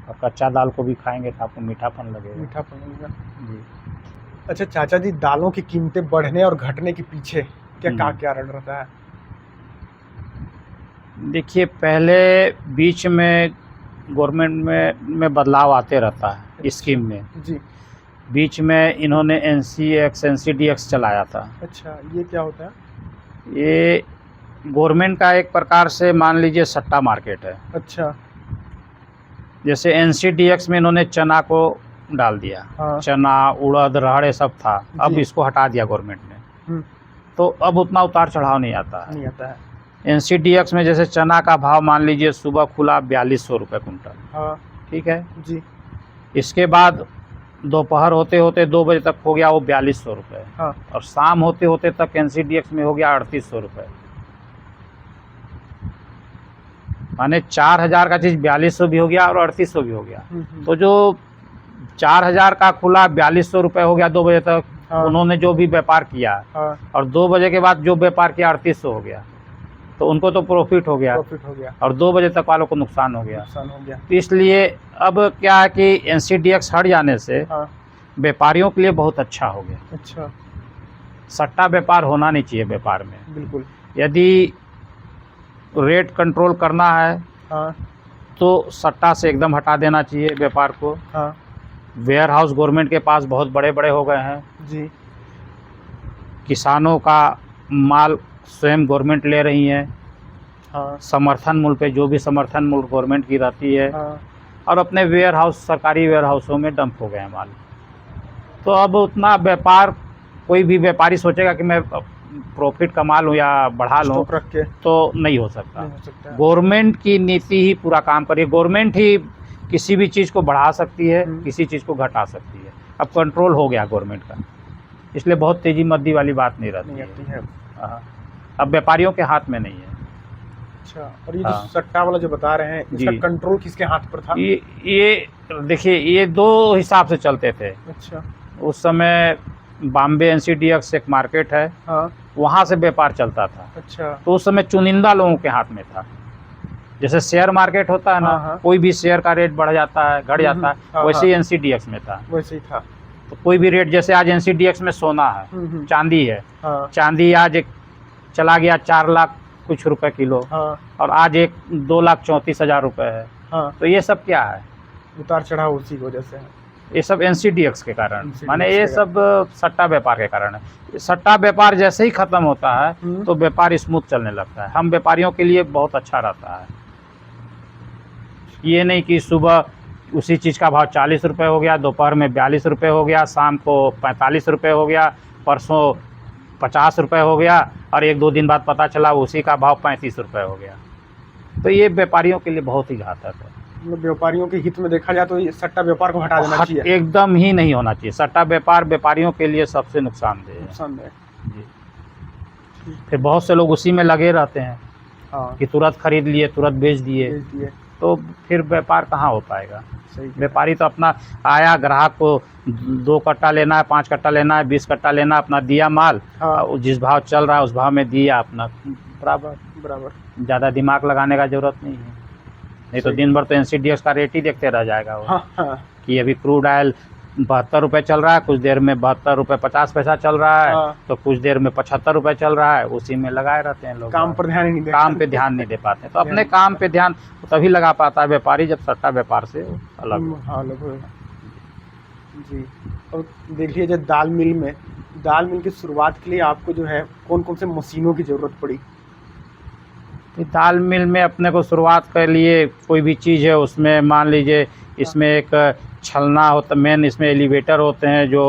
और कच्चा दाल को भी खाएंगे तो आपको मीठापन लगेगा। जी। अच्छा चाचा जी, दालों की कीमतें बढ़ने और घटने के पीछे क्या रण रहता है? देखिए, पहले बीच में गवर्नमेंट में बदलाव आते रहता है स्कीम में। जी। बीच में इन्होंने NCDX चलाया था। अच्छा, ये क्या होता है? ये गवर्नमेंट का एक प्रकार से मान लीजिए सट्टा मार्केट है। अच्छा। जैसे NCDX में इन्होंने चना को डाल दिया। हाँ। चना, उड़द, राहड़ ये सब था, अब इसको हटा दिया गवर्नमेंट ने। तो अब उतना उतार चढ़ाव नहीं आता है। NCDX में जैसे चना का भाव मान लीजिए सुबह खुला 4200 रुपये कुंटल। हाँ। ठीक है जी। इसके बाद दोपहर होते होते 2 बजे तक हो गया वो 4200 रुपये। हाँ। और शाम होते होते तक NCDX में हो गया 3800 रुपये। माने 4000 का चीज़ 4200 भी हो गया और 3800 भी हो गया। तो जो 4000 का खुला 4200 रुपये हो गया 2 बजे तक। हाँ। उन्होंने जो भी व्यापार किया। हाँ। और 2 बजे के बाद जो व्यापार किया 3800 हो गया, तो उनको तो प्रॉफिट हो गया। और 2 बजे तक वालों को नुकसान हो गया। तो इसलिए अब क्या है कि NCDX हट जाने से व्यापारियों के लिए बहुत अच्छा हो गया। अच्छा। सट्टा व्यापार होना नहीं चाहिए व्यापार में। बिल्कुल। यदि रेट कंट्रोल करना है तो सट्टा से एकदम हटा देना चाहिए व्यापार को। वेयर हाउस गवर्नमेंट के पास बहुत बड़े बड़े हो गए हैं। जी। किसानों का माल स्वयं गवर्नमेंट ले रही है। समर्थन मूल्य पे, जो भी समर्थन मूल्य गवर्नमेंट की रहती है। और अपने वेयर हाउस, सरकारी वेयर हाउसों में डंप हो गए हैं माल। तो अब उतना व्यापार, कोई भी व्यापारी सोचेगा कि मैं प्रॉफिट कमा लूँ या बढ़ा लूँ, तो नहीं हो सकता। गवर्नमेंट की नीति ही पूरा काम करिए। गवर्नमेंट ही किसी भी चीज़ को बढ़ा सकती है, किसी चीज़ को घटा सकती है। अब कंट्रोल हो गया गवर्नमेंट का, इसलिए बहुत तेज़ी मद्दी वाली बात नहीं रहती है। अब व्यापारियों के हाथ में नहीं है। अच्छा। और ये जो सट्टा वाला जो बता रहे हैं, इसका कंट्रोल किसके हाथ पर था? ये देखिए, ये 2 हिसाब से चलते थे। अच्छा। उस समय बॉम्बे NCDX एक मार्केट है। वहाँ से व्यापार चलता था। अच्छा। तो उस समय चुनिंदा लोगों के हाथ में था। जैसे शेयर मार्केट होता है ना, कोई भी शेयर का रेट बढ़ जाता है, घट जाता है, वैसे ही NCDX में था। वैसे ही था। तो कोई भी रेट, जैसे आज NCDX में सोना है, चांदी है। चांदी आज चला गया 4 लाख कुछ रुपए किलो। और आज 2,34,000 रुपये है। तो ये सब क्या है? उतार चढ़ाव उसी की वजह से है। ये सब NCDX के कारण, माने ये सब सट्टा व्यापार के कारण है। सट्टा व्यापार जैसे ही खत्म होता है तो व्यापार स्मूथ चलने लगता है। हम व्यापारियों के लिए बहुत अच्छा रहता है। ये नहीं कि सुबह उसी चीज़ का भाव 40 रुपये हो गया, दोपहर में 42 रुपये हो गया, शाम को 45 रुपये हो गया, परसों 50 रुपये हो गया और 1-2 दिन बाद पता चला उसी का भाव 35 रुपये हो गया। तो ये व्यापारियों के लिए बहुत ही घातक है। मतलब व्यापारियों के हित में देखा जाए तो ये सट्टा व्यापार को हटा देना चाहिए। एकदम ही नहीं होना चाहिए। सट्टा व्यापार व्यापारियों के लिए सबसे नुकसानदेह है। नुकसानदेह। जी। फिर बहुत से लोग उसी में लगे रहते हैं हाँ, कि तुरंत खरीद लिए, तुरंत बेच दिए, बेच दिए। तो फिर व्यापार कहाँ हो पाएगा। सही। व्यापारी तो अपना आया, ग्राहक को 2 कट्टा लेना है, 5 कट्टा लेना है, 20 कट्टा लेना, अपना दिया माल, हाँ, जिस भाव चल रहा है उस भाव में दिया अपना, बराबर। ज़्यादा दिमाग लगाने का ज़रूरत नहीं है। नहीं तो सही। दिन भर तो NCDX का रेट ही देखते रह जाएगा वो। हाँ, हाँ, कि अभी क्रूड ऑयल 72 रुपये चल रहा है, कुछ देर में 72 रुपये 50 पैसा चल रहा है, हाँ। तो कुछ देर में 75 रुपये चल रहा है, उसी में लगाए रहते हैं लोग। काम पर ध्यान ही नहीं देते। काम पे ध्यान नहीं दे पाते। तो अपने काम पे ध्यान तभी लगा पाता है व्यापारी जब सट्टा व्यापार से अलग हो। हाँ, अलग होगा। जी। और देख लीजिए दाल मिल की शुरुआत के लिए आपको जो है कौन कौन से मशीनों की ज़रूरत पड़ी? तो दाल मिल में अपने को शुरुआत के लिए कोई भी चीज़ है उसमें मान लीजिए इसमें एक छलना होता, मेन इसमें एलिवेटर होते हैं जो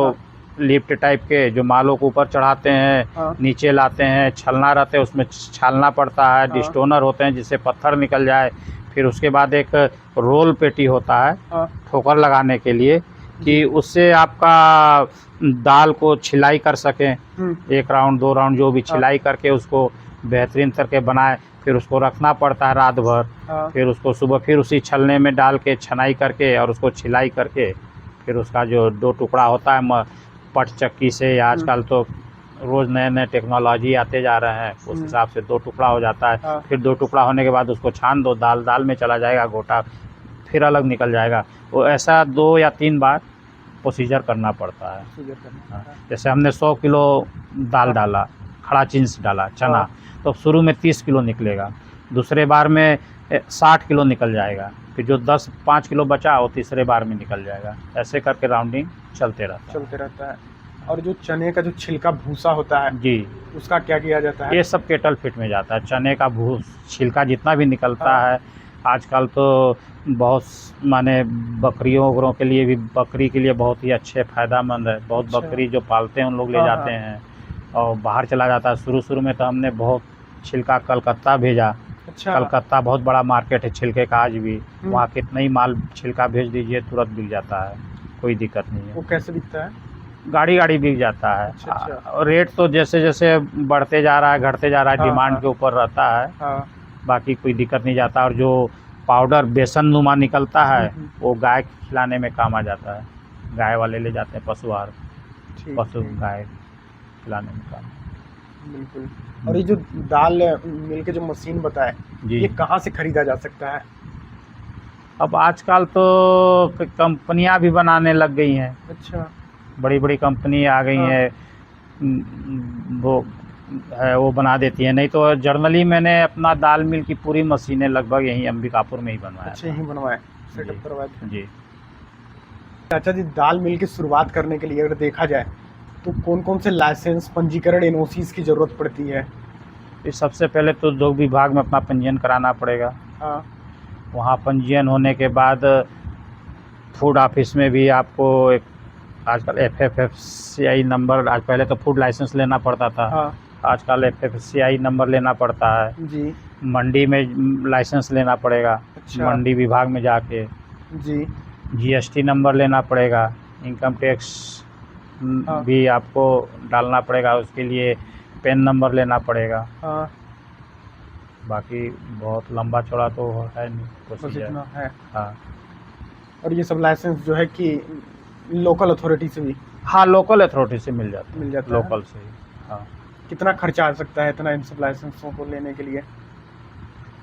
लिफ्ट टाइप के, जो मालों को ऊपर चढ़ाते हैं, हाँ, नीचे लाते हैं, छलना रहते हैं, उसमें छालना पड़ता है। हाँ। डिस्टोनर होते हैं जिससे पत्थर निकल जाए। फिर उसके बाद एक रोल पेटी होता है हाँ, ठोकर लगाने के लिए कि उससे आपका दाल को छिलाई कर सकें, 1 राउंड 2 राउंड जो भी छिलाई करके उसको बेहतरीन करके बनाए। फिर उसको रखना पड़ता है रात भर, हाँ, फिर उसको सुबह फिर उसी छलने में डाल के छनाई करके और उसको छिलाई करके फिर उसका जो 2 टुकड़ा होता है पट चक्की से, आजकल तो रोज़ नए टेक्नोलॉजी आते जा रहे हैं, उस हिसाब से 2 टुकड़ा हो जाता है। हाँ। फिर 2 टुकड़ा होने के बाद उसको छान दो, दाल में चला जाएगा गोटा, फिर अलग निकल जाएगा। वो ऐसा 2 या 3 बार प्रोसीजर करना पड़ता है। सीजर करना। हाँ, जैसे हमने 100 किलो दाल डाला, खड़ा चिंस डाला चना, हाँ। तो शुरू में 30 किलो निकलेगा, दूसरे बार में 60 किलो निकल जाएगा, फिर जो 5 किलो बचा वो तीसरे बार में निकल जाएगा। ऐसे करके राउंडिंग चलते रहता है। और जो चने का जो छिलका भूसा होता है जी, उसका क्या किया जाता है? ये सब केटल फिट में जाता है। चने का छिलका जितना भी निकलता हाँ। है आजकल तो बहुत माने बकरियों के लिए भी, बकरी के लिए बहुत ही अच्छे फ़ायदेमंद है। बहुत अच्छा। बकरी जो पालते हैं उन लोग ले हाँ, जाते हाँ। हैं और बाहर चला जाता है। शुरू में तो हमने बहुत छिलका कलकत्ता भेजा। अच्छा। कलकत्ता बहुत बड़ा मार्केट है छिलके का आज भी, वहाँ कितना ही माल छिलका भेज दीजिए तुरंत बिक जाता है, कोई दिक्कत नहीं है। वो कैसे बिकता है? गाड़ी बिक जाता है। अच्छा, अच्छा। और रेट तो जैसे जैसे बढ़ते जा रहा है, घटते जा रहा है, हाँ, डिमांड हाँ। के ऊपर रहता है। हाँ, बाकी कोई दिक्कत नहीं जाता। और जो पाउडर बेसन नुमा निकलता है वो गाय खिलाने में काम आ जाता है। गाय वाले ले जाते हैं पशु आहार, ठीक, पशु ठीक। गाय खिलाने में काम। बिल्कुल। और ये जो दाल मिल के जो मशीन बताए, जी, ये कहाँ से खरीदा जा सकता है? अब आजकल तो कंपनियां भी बनाने लग गई हैं, अच्छा। बड़ी कंपनी आ गई हाँ। हैं, वो बना देती है। नहीं तो जर्नली मैंने अपना दाल मिल की पूरी मशीनें लगभग यहीं अंबिकापुर में ही बनवाया अच्छा, था। यहीं बनवाए, सेटअप जी। करवाए थे। जी, चाचा जी, दाल मिल की शुरुआत करने के लिए अगर देखा जाए तो कौन-कौन से लाइसेंस, पंजीकरण, एनओसीज़ की ज़रूरत पड़ती है? इस सबसे पहले तो उद्योग विभाग में अपना पंजीयन कराना पड़ेगा। हाँ, वहाँ पंजीयन होने के बाद फूड ऑफिस में भी आपको एक आजकल FFFCI नंबर, आज पहले तो फूड लाइसेंस लेना पड़ता था, हाँ, आजकल FFCI नंबर लेना पड़ता है। जी, मंडी में लाइसेंस लेना पड़ेगा, अच्छा। मंडी विभाग में जाके जी, GST नंबर लेना पड़ेगा, इनकम टैक्स हाँ। भी आपको डालना पड़ेगा, उसके लिए पैन नंबर लेना पड़ेगा। हाँ, बाकी बहुत लंबा चौड़ा तो है नहीं बस प्रोसीजर। इतना है। हाँ और ये सब लाइसेंस जो है कि लोकल अथॉरिटी से भी हाँ, लोकल अथॉरिटी से मिल जाता है, है? लोकल से ही। हाँ कितना खर्चा आ सकता है इतना इन सब लाइसेंसों को लेने के लिए?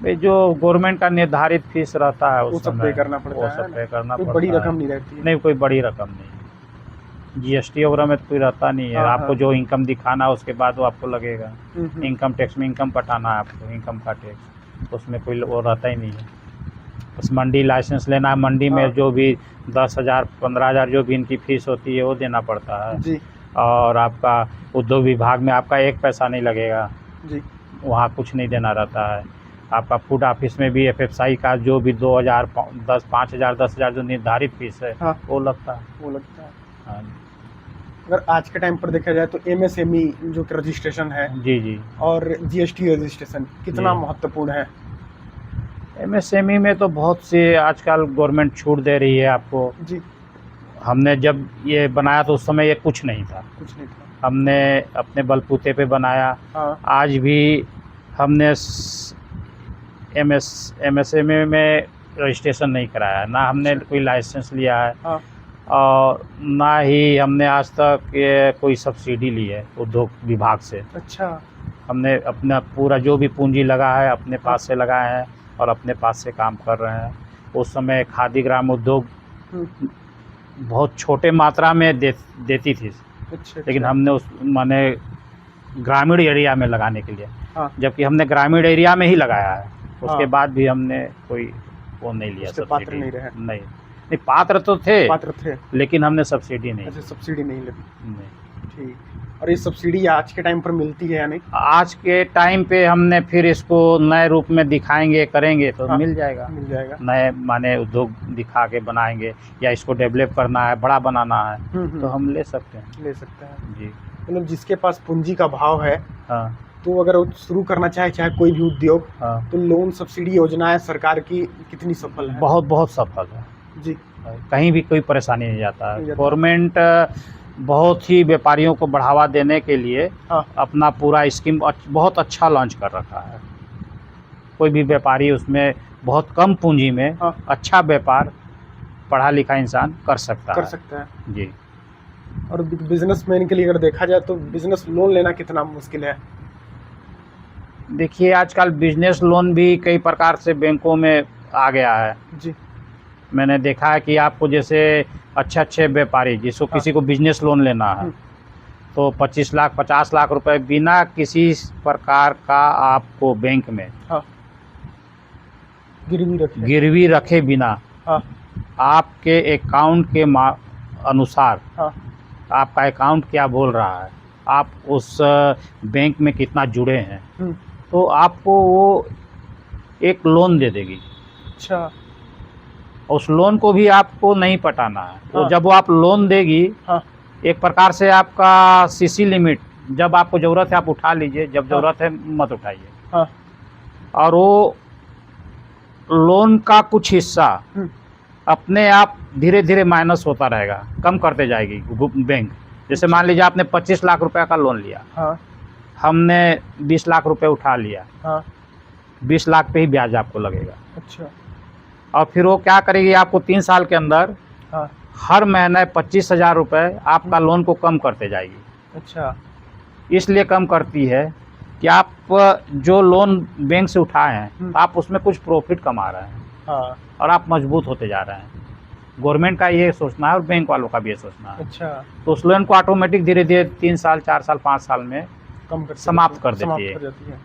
भाई, जो गवर्नमेंट का निर्धारित फीस रहता है वो उस सब समय पे करना पड़ता वो है सब ना? पे करना कोई पड़ता बड़ी है। रकम नहीं रहती है? नहीं, कोई बड़ी रकम नहीं। GST वगैरह में तो कोई रहता नहीं है। हाँ, आपको हाँ। जो इनकम दिखाना है उसके बाद वो आपको लगेगा। हम्म। इनकम टैक्स में इनकम पटाना है आपको, इनकम का टैक्स, उसमें कोई वो रहता ही नहीं है। बस मंडी लाइसेंस लेना है, मंडी में हाँ। जो भी 10,000 15,000 जो भी इनकी फ़ीस होती है वो देना पड़ता है। जी, और आपका उद्योग विभाग में आपका 1 पैसा नहीं लगेगा, जी, वहाँ कुछ नहीं देना रहता है। आपका फूड ऑफिस में भी FFSI का जो भी 2000 5,000 10,000 जो निर्धारित फीस है हाँ। वो लगता है। वो लगता है। हाँ अगर आज के टाइम पर देखा जाए तो MSME जो कि रजिस्ट्रेशन है जी जी। और GST रजिस्ट्रेशन कितना जी। महत्वपूर्ण है? MSME में तो बहुत सी आजकल गवर्नमेंट छूट दे रही है आपको। जी। हमने जब ये बनाया तो उस समय ये कुछ नहीं था, कुछ नहीं था। हमने अपने बलबूते पे बनाया। हाँ। आज भी हमने MSME में रजिस्ट्रेशन नहीं कराया, ना हमने अच्छा। कोई लाइसेंस लिया है हाँ। और ना ही हमने आज तक ये कोई सब्सिडी ली है उद्योग विभाग से। अच्छा। हमने अपना पूरा जो भी पूंजी लगा है अपने पास से लगाए हैं और अपने पास से काम कर रहे हैं। उस समय खादी ग्राम उद्योग बहुत छोटे मात्रा में देती थी, अच्छा। लेकिन हमने उस माने ग्रामीण एरिया में लगाने के लिए, हाँ। जबकि हमने ग्रामीण एरिया में ही लगाया है। उसके हाँ। बाद भी हमने कोई वो नहीं लिया, उसके पात्र सब्सिडी नहीं रहे। नहीं, पात्र तो थे, पात्र थे, लेकिन हमने सब्सिडी नहीं अच्छा सब्सिडी नहीं ली। नहीं। ठीक। और ये सब्सिडी आज के टाइम पर मिलती है या नहीं? आज के टाइम पे हमने फिर इसको नए रूप में दिखाएंगे करेंगे तो हाँ। मिल जाएगा। मिल जाएगा। नए माने उद्योग दिखा के बनाएंगे या इसको डेवलप करना है, बड़ा बनाना है तो हम ले सकते हैं। ले सकते हैं जी। मतलब जिसके पास पूंजी का भाव है हाँ तो अगर वो शुरू करना चाहे कोई भी उद्योग, हाँ। तो लोन सब्सिडी योजनाएं सरकार की कितनी सफल है? बहुत सफल है जी। कहीं भी कोई परेशानी नहीं जाता नहीं है। जाता। गवर्नमेंट बहुत ही व्यापारियों को बढ़ावा देने के लिए हाँ। अपना पूरा स्कीम बहुत अच्छा लॉन्च कर रखा है। कोई भी व्यापारी उसमें बहुत कम पूंजी में हाँ। अच्छा व्यापार पढ़ा लिखा इंसान कर सकता है जी। और बिजनेसमैन के लिए अगर देखा जाए तो बिजनेस लोन लेना कितना मुश्किल है? देखिए आजकल बिजनेस लोन भी कई प्रकार से बैंकों में आ गया है जी। मैंने देखा है कि आपको जैसे अच्छे व्यापारी जिसको हाँ। किसी को बिजनेस लोन लेना है तो 25 लाख 50 लाख रुपए बिना किसी प्रकार का आपको बैंक में हाँ। गिरवी रखे बिना हाँ। आपके अकाउंट के अनुसार हाँ। आपका अकाउंट क्या बोल रहा है, आप उस बैंक में कितना जुड़े हैं तो आपको वो एक लोन दे देगी। अच्छा। उस लोन को भी आपको नहीं पटाना है। हाँ। तो जब वो आप लोन देगी हाँ। एक प्रकार से आपका CC लिमिट, जब आपको ज़रूरत है आप उठा लीजिए, जब ज़रूरत है मत उठाइए। हाँ। और वो लोन का कुछ हिस्सा अपने आप धीरे धीरे माइनस होता रहेगा, कम करते जाएगी बैंक। जैसे मान लीजिए आपने 25 लाख रुपए का लोन लिया। हाँ। हमने 20 लाख रुपए उठा लिया। हाँ। 20 लाख पे ही ब्याज आपको लगेगा। अच्छा। और फिर वो क्या करेगी, आपको 3 साल के अंदर हाँ। हर महीने 25,000 रुपये आपका लोन को कम करते जाएगी। अच्छा। इसलिए कम करती है कि आप जो लोन बैंक से उठाए हैं आप उसमें कुछ प्रॉफिट कमा रहे हैं। हाँ। और आप मजबूत होते जा रहे हैं। गवर्नमेंट का ये सोचना है और बैंक वालों का भी ये सोचना है। अच्छा। तो उस लोन को ऑटोमेटिक धीरे धीरे 3 साल 4 साल 5 साल में समाप्त कर देती है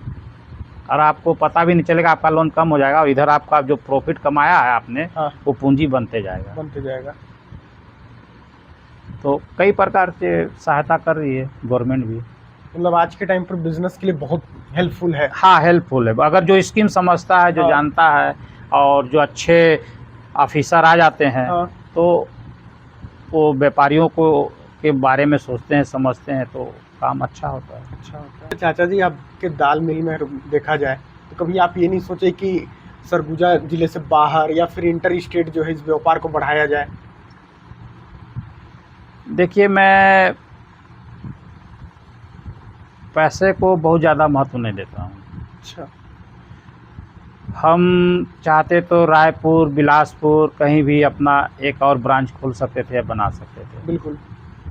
और आपको पता भी नहीं चलेगा, आपका लोन कम हो जाएगा और इधर आपका जो प्रॉफिट कमाया है आपने वो पूंजी बनते जाएगा। तो कई प्रकार से सहायता कर रही है गवर्नमेंट भी। मतलब आज के टाइम पर बिजनेस के लिए बहुत हेल्पफुल है। हाँ हेल्पफुल है, अगर जो स्कीम समझता है, जो हाँ। जानता है और जो अच्छे ऑफिसर आ जाते हैं हाँ। तो वो व्यापारियों को के बारे में सोचते हैं, समझते हैं तो काम अच्छा होता है। चाचा जी, आपके दाल मिल में देखा जाए तो कभी आप ये नहीं सोचे कि सरगुजा जिले से बाहर या फिर इंटर स्टेट जो है इस व्यापार को बढ़ाया जाए? देखिए मैं पैसे को बहुत ज़्यादा महत्व नहीं देता हूँ। अच्छा। हम चाहते तो रायपुर बिलासपुर कहीं भी अपना एक और ब्रांच खोल सकते थे या बना सकते थे। बिल्कुल।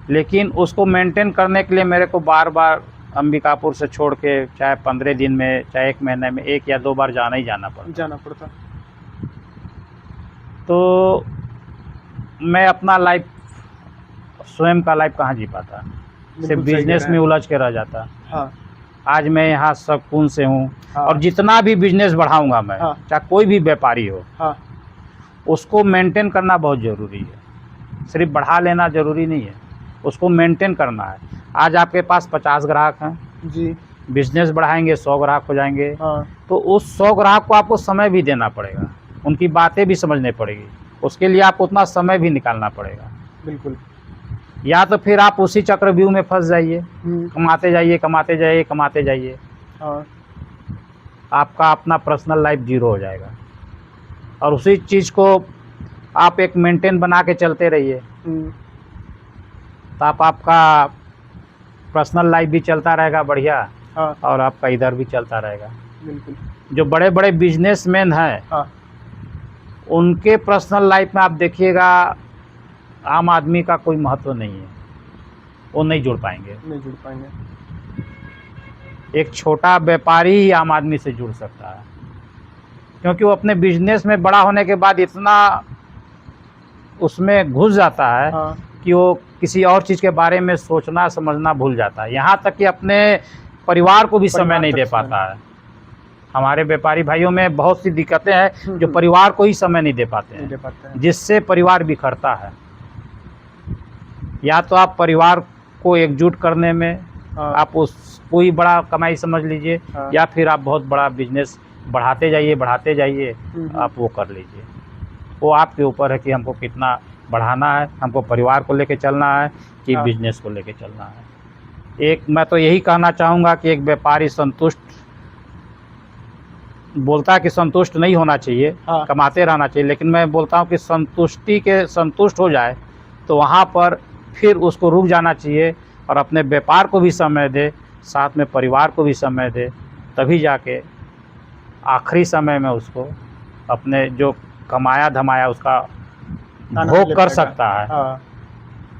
लेकिन उसको मेंटेन करने के लिए मेरे को बार बार अंबिकापुर से छोड़ के चाहे 15 दिन में चाहे 1 महीने में 1 या 2 बार जाना पड़ता। तो मैं अपना लाइफ स्वयं का लाइफ कहाँ जी पाता, सिर्फ बिजनेस में उलझ के रह जाता। हाँ। आज मैं यहाँ सुकून से हूँ। हाँ। और जितना भी बिजनेस बढ़ाऊंगा मैं, हाँ। चाहे कोई भी व्यापारी हो, हाँ। उसको मेंटेन करना बहुत ज़रूरी है। सिर्फ बढ़ा लेना ज़रूरी नहीं है, उसको मेंटेन करना है। आज आपके पास 50 ग्राहक हैं जी, बिजनेस बढ़ाएंगे 100 ग्राहक हो जाएंगे, हाँ तो उस 100 ग्राहक को आपको समय भी देना पड़ेगा, उनकी बातें भी समझनी पड़ेगी, उसके लिए आपको उतना समय भी निकालना पड़ेगा। बिल्कुल। या तो फिर आप उसी चक्रव्यूह में फंस जाइए, कमाते जाइए कमाते जाइए कमाते जाइए, हाँ आपका अपना पर्सनल लाइफ जीरो हो जाएगा। और उसी चीज़ को आप एक मेंटेन बना के चलते रहिए, तो आपका पर्सनल लाइफ भी चलता रहेगा बढ़िया, हाँ और आपका इधर भी चलता रहेगा। बिल्कुल। जो बड़े बड़े बिजनेसमैन हैं, हाँ उनके पर्सनल लाइफ में आप देखिएगा आम आदमी का कोई महत्व नहीं है, वो नहीं जुड़ पाएंगे। नहीं जुड़ पाएंगे। एक छोटा व्यापारी ही आम आदमी से जुड़ सकता है, क्योंकि वो अपने बिजनेस में बड़ा होने के बाद इतना उसमें घुस जाता है हाँ कि वो किसी और चीज़ के बारे में सोचना समझना भूल जाता है, यहाँ तक कि अपने परिवार को भी समय नहीं दे पाता है। हमारे व्यापारी भाइयों में बहुत सी दिक्कतें हैं जो परिवार को ही समय नहीं दे पाते हैं, जिससे परिवार बिखरता है। या तो आप परिवार को एकजुट करने में आप उसको ही बड़ा कमाई समझ लीजिए, या फिर आप बहुत बड़ा बिजनेस बढ़ाते जाइए आप वो कर लीजिए। वो आपके ऊपर है कि हमको कितना बढ़ाना है, हमको परिवार को लेके चलना है कि बिजनेस को लेके चलना है। एक मैं तो यही कहना चाहूँगा कि एक व्यापारी संतुष्ट बोलता है कि संतुष्ट नहीं होना चाहिए, कमाते रहना चाहिए, लेकिन मैं बोलता हूँ कि संतुष्ट हो जाए तो वहाँ पर फिर उसको रुक जाना चाहिए और अपने व्यापार को भी समय दे, साथ में परिवार को भी समय दे, तभी जाके आखिरी समय में उसको अपने जो कमाया धमाया उसका भोग कर सकता है।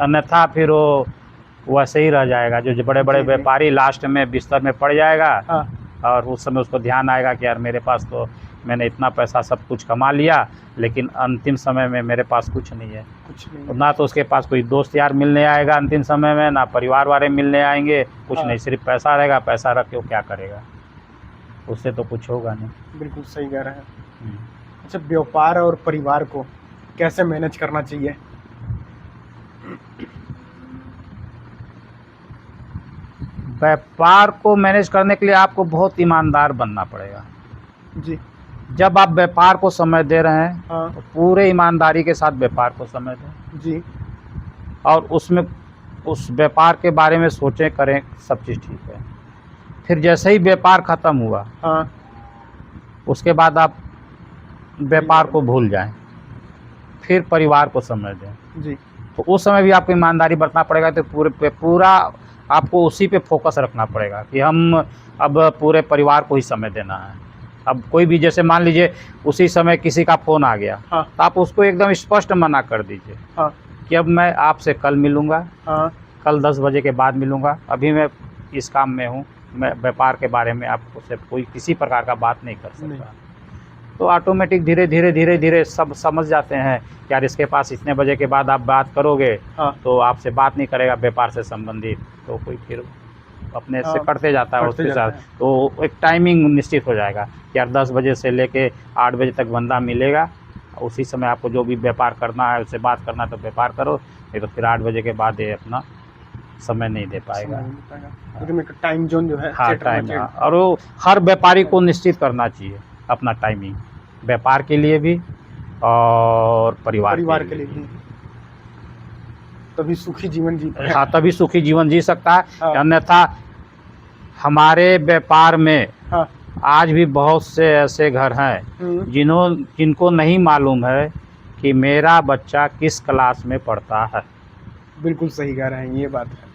अन्यथा फिर वो वैसे ही रह जाएगा। जो बड़े बड़े व्यापारी लास्ट में बिस्तर में पड़ जाएगा और उस समय उसको ध्यान आएगा कि यार मेरे पास तो मैंने इतना पैसा सब कुछ कमा लिया, लेकिन अंतिम समय में मेरे पास कुछ नहीं है, ना तो उसके पास कोई दोस्त यार मिलने आएगा अंतिम समय में, ना परिवार वाले मिलने आएंगे, कुछ नहीं, सिर्फ पैसा रहेगा। पैसा रख के वो क्या करेगा, उससे तो कुछ होगा नहीं। बिल्कुल सही कह रहे हैं। अच्छा, व्यापार और परिवार को कैसे मैनेज करना चाहिए? व्यापार को मैनेज करने के लिए आपको बहुत ईमानदार बनना पड़ेगा जी। जब आप व्यापार को समय दे रहे हैं तो पूरे ईमानदारी के साथ व्यापार को समय दें जी, और उसमें उस व्यापार के बारे में सोचें, करें, सब चीज़ ठीक है। फिर जैसे ही व्यापार ख़त्म हुआ उसके बाद आप व्यापार को भूल जाएं, फिर परिवार को समय दें जी। तो उस समय भी आपको ईमानदारी बरतना पड़ेगा। तो पूरा आपको उसी पे फोकस रखना पड़ेगा कि हम अब पूरे परिवार को ही समय देना है। अब कोई भी, जैसे मान लीजिए उसी समय किसी का फ़ोन आ गया तो आप उसको एकदम स्पष्ट मना कर दीजिए कि अब मैं आपसे कल मिलूँगा, कल 10 बजे के बाद मिलूँगा, अभी मैं इस काम में हूँ, मैं व्यापार के बारे में आपको से कोई किसी प्रकार का बात नहीं कर सकता। तो ऑटोमेटिक धीरे धीरे सब समझ जाते हैं कि यार इसके पास इतने बजे के बाद आप बात करोगे तो आपसे बात नहीं करेगा व्यापार से संबंधित, तो कोई फिर अपने से करते जाता है उसके साथ। तो एक टाइमिंग निश्चित हो जाएगा कि यार 10 बजे से लेके 8 बजे तक बंदा मिलेगा, उसी समय आपको जो भी व्यापार करना है उससे बात करना है तो व्यापार करो, नहीं तो फिर 8 बजे के बाद ये अपना समय नहीं दे पाएगा। लेकिन एक टाइम जोन जो है, टाइम, और वो हर व्यापारी को निश्चित करना चाहिए अपना टाइमिंग, व्यापार के लिए भी और परिवार के लिए भी। तभी सुखी जीवन जी पाएगा। हाँ, तभी सुखी जीवन जी सकता है। अन्यथा हमारे व्यापार में आज भी बहुत से ऐसे घर हैं जिनको नहीं मालूम है कि मेरा बच्चा किस क्लास में पढ़ता है। बिल्कुल सही कह रहे हैं, ये बात है।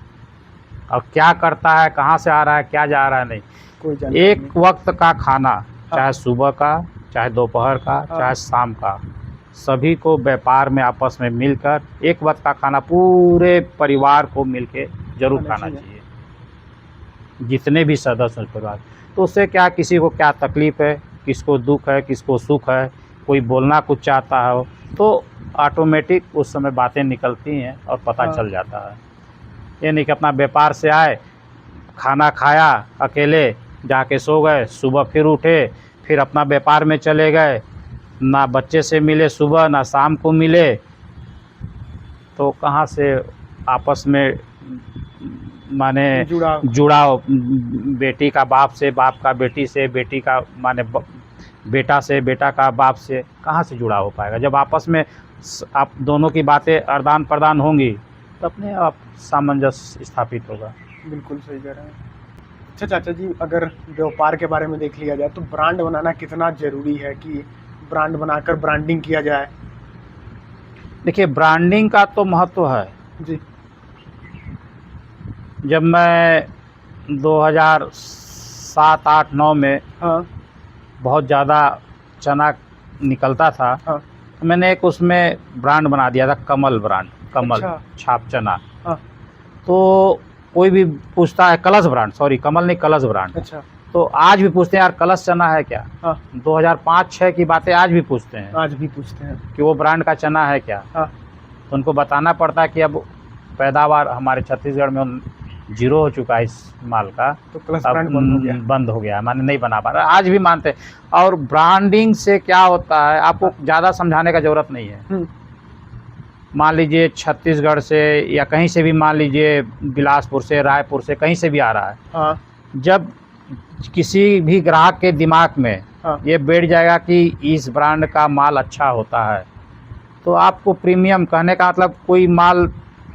और क्या करता है, कहाँ से आ रहा है, क्या जा रहा है, नहीं कोई जानकारी। एक वक्त का खाना, चाहे सुबह का, चाहे दोपहर का, चाहे शाम का, सभी को व्यापार में आपस में मिलकर एक वक्त का खाना पूरे परिवार को मिलके जरूर खाना चाहिए, जितने भी सदस्य हैं परिवार। तो उससे क्या, किसी को क्या तकलीफ़ है, किसको दुख है, किसको सुख है, कोई बोलना कुछ चाहता हो तो ऑटोमेटिक उस समय बातें निकलती हैं और पता चल जाता है। ये नहीं कि अपना व्यापार से आए, खाना खाया, अकेले जाके सो गए, सुबह फिर उठे, फिर अपना व्यापार में चले गए, ना बच्चे से मिले सुबह, ना शाम को मिले, तो कहाँ से आपस में माने जुड़ाव बेटी का बाप से, बाप का बेटी से, बेटी का माने बेटा से, बेटा का बाप से कहाँ से जुड़ा हो पाएगा। जब आपस में आप दोनों की बातें आदान प्रदान होंगी तो अपने आप सामंजस्य स्थापित होगा। बिल्कुल सही कह रहे हैं। अच्छा चाचा जी, अगर व्यापार के बारे में देख लिया जाए तो ब्रांड बनाना कितना ज़रूरी है कि ब्रांड बनाकर ब्रांडिंग किया जाए? देखिए, ब्रांडिंग का तो महत्व है जी। जब मैं 2007, 8, 9 में हाँ बहुत ज़्यादा चना निकलता था, हाँ। तो मैंने एक उसमें ब्रांड बना दिया था, कमल ब्रांड, कमल अच्छा। छाप चना। हाँ। तो कोई भी पूछता है, कलश ब्रांड, सॉरी कमल नहीं, कलश ब्रांड। अच्छा। तो आज भी पूछते हैं यार कलश चना है क्या। हाँ। 2005-6 की बातें आज भी पूछते हैं, आज भी पूछते हैं कि वो ब्रांड का चना है क्या। हाँ। तो उनको बताना पड़ता है कि अब पैदावार हमारे छत्तीसगढ़ में 0 हो चुका है इस माल का, तो कलश अब ब्रांड बंद हो गया। माने नहीं बना पा रहा, आज भी मानते हैं। और ब्रांडिंग से क्या होता है, आपको ज़्यादा समझाने का ज़रूरत नहीं है। मान लीजिए छत्तीसगढ़ से या कहीं से भी, मान लीजिए बिलासपुर से, रायपुर से, कहीं से भी आ रहा है। हाँ। जब किसी भी ग्राहक के दिमाग में ये बैठ जाएगा कि इस ब्रांड का माल अच्छा होता है, तो आपको प्रीमियम, कहने का मतलब कोई माल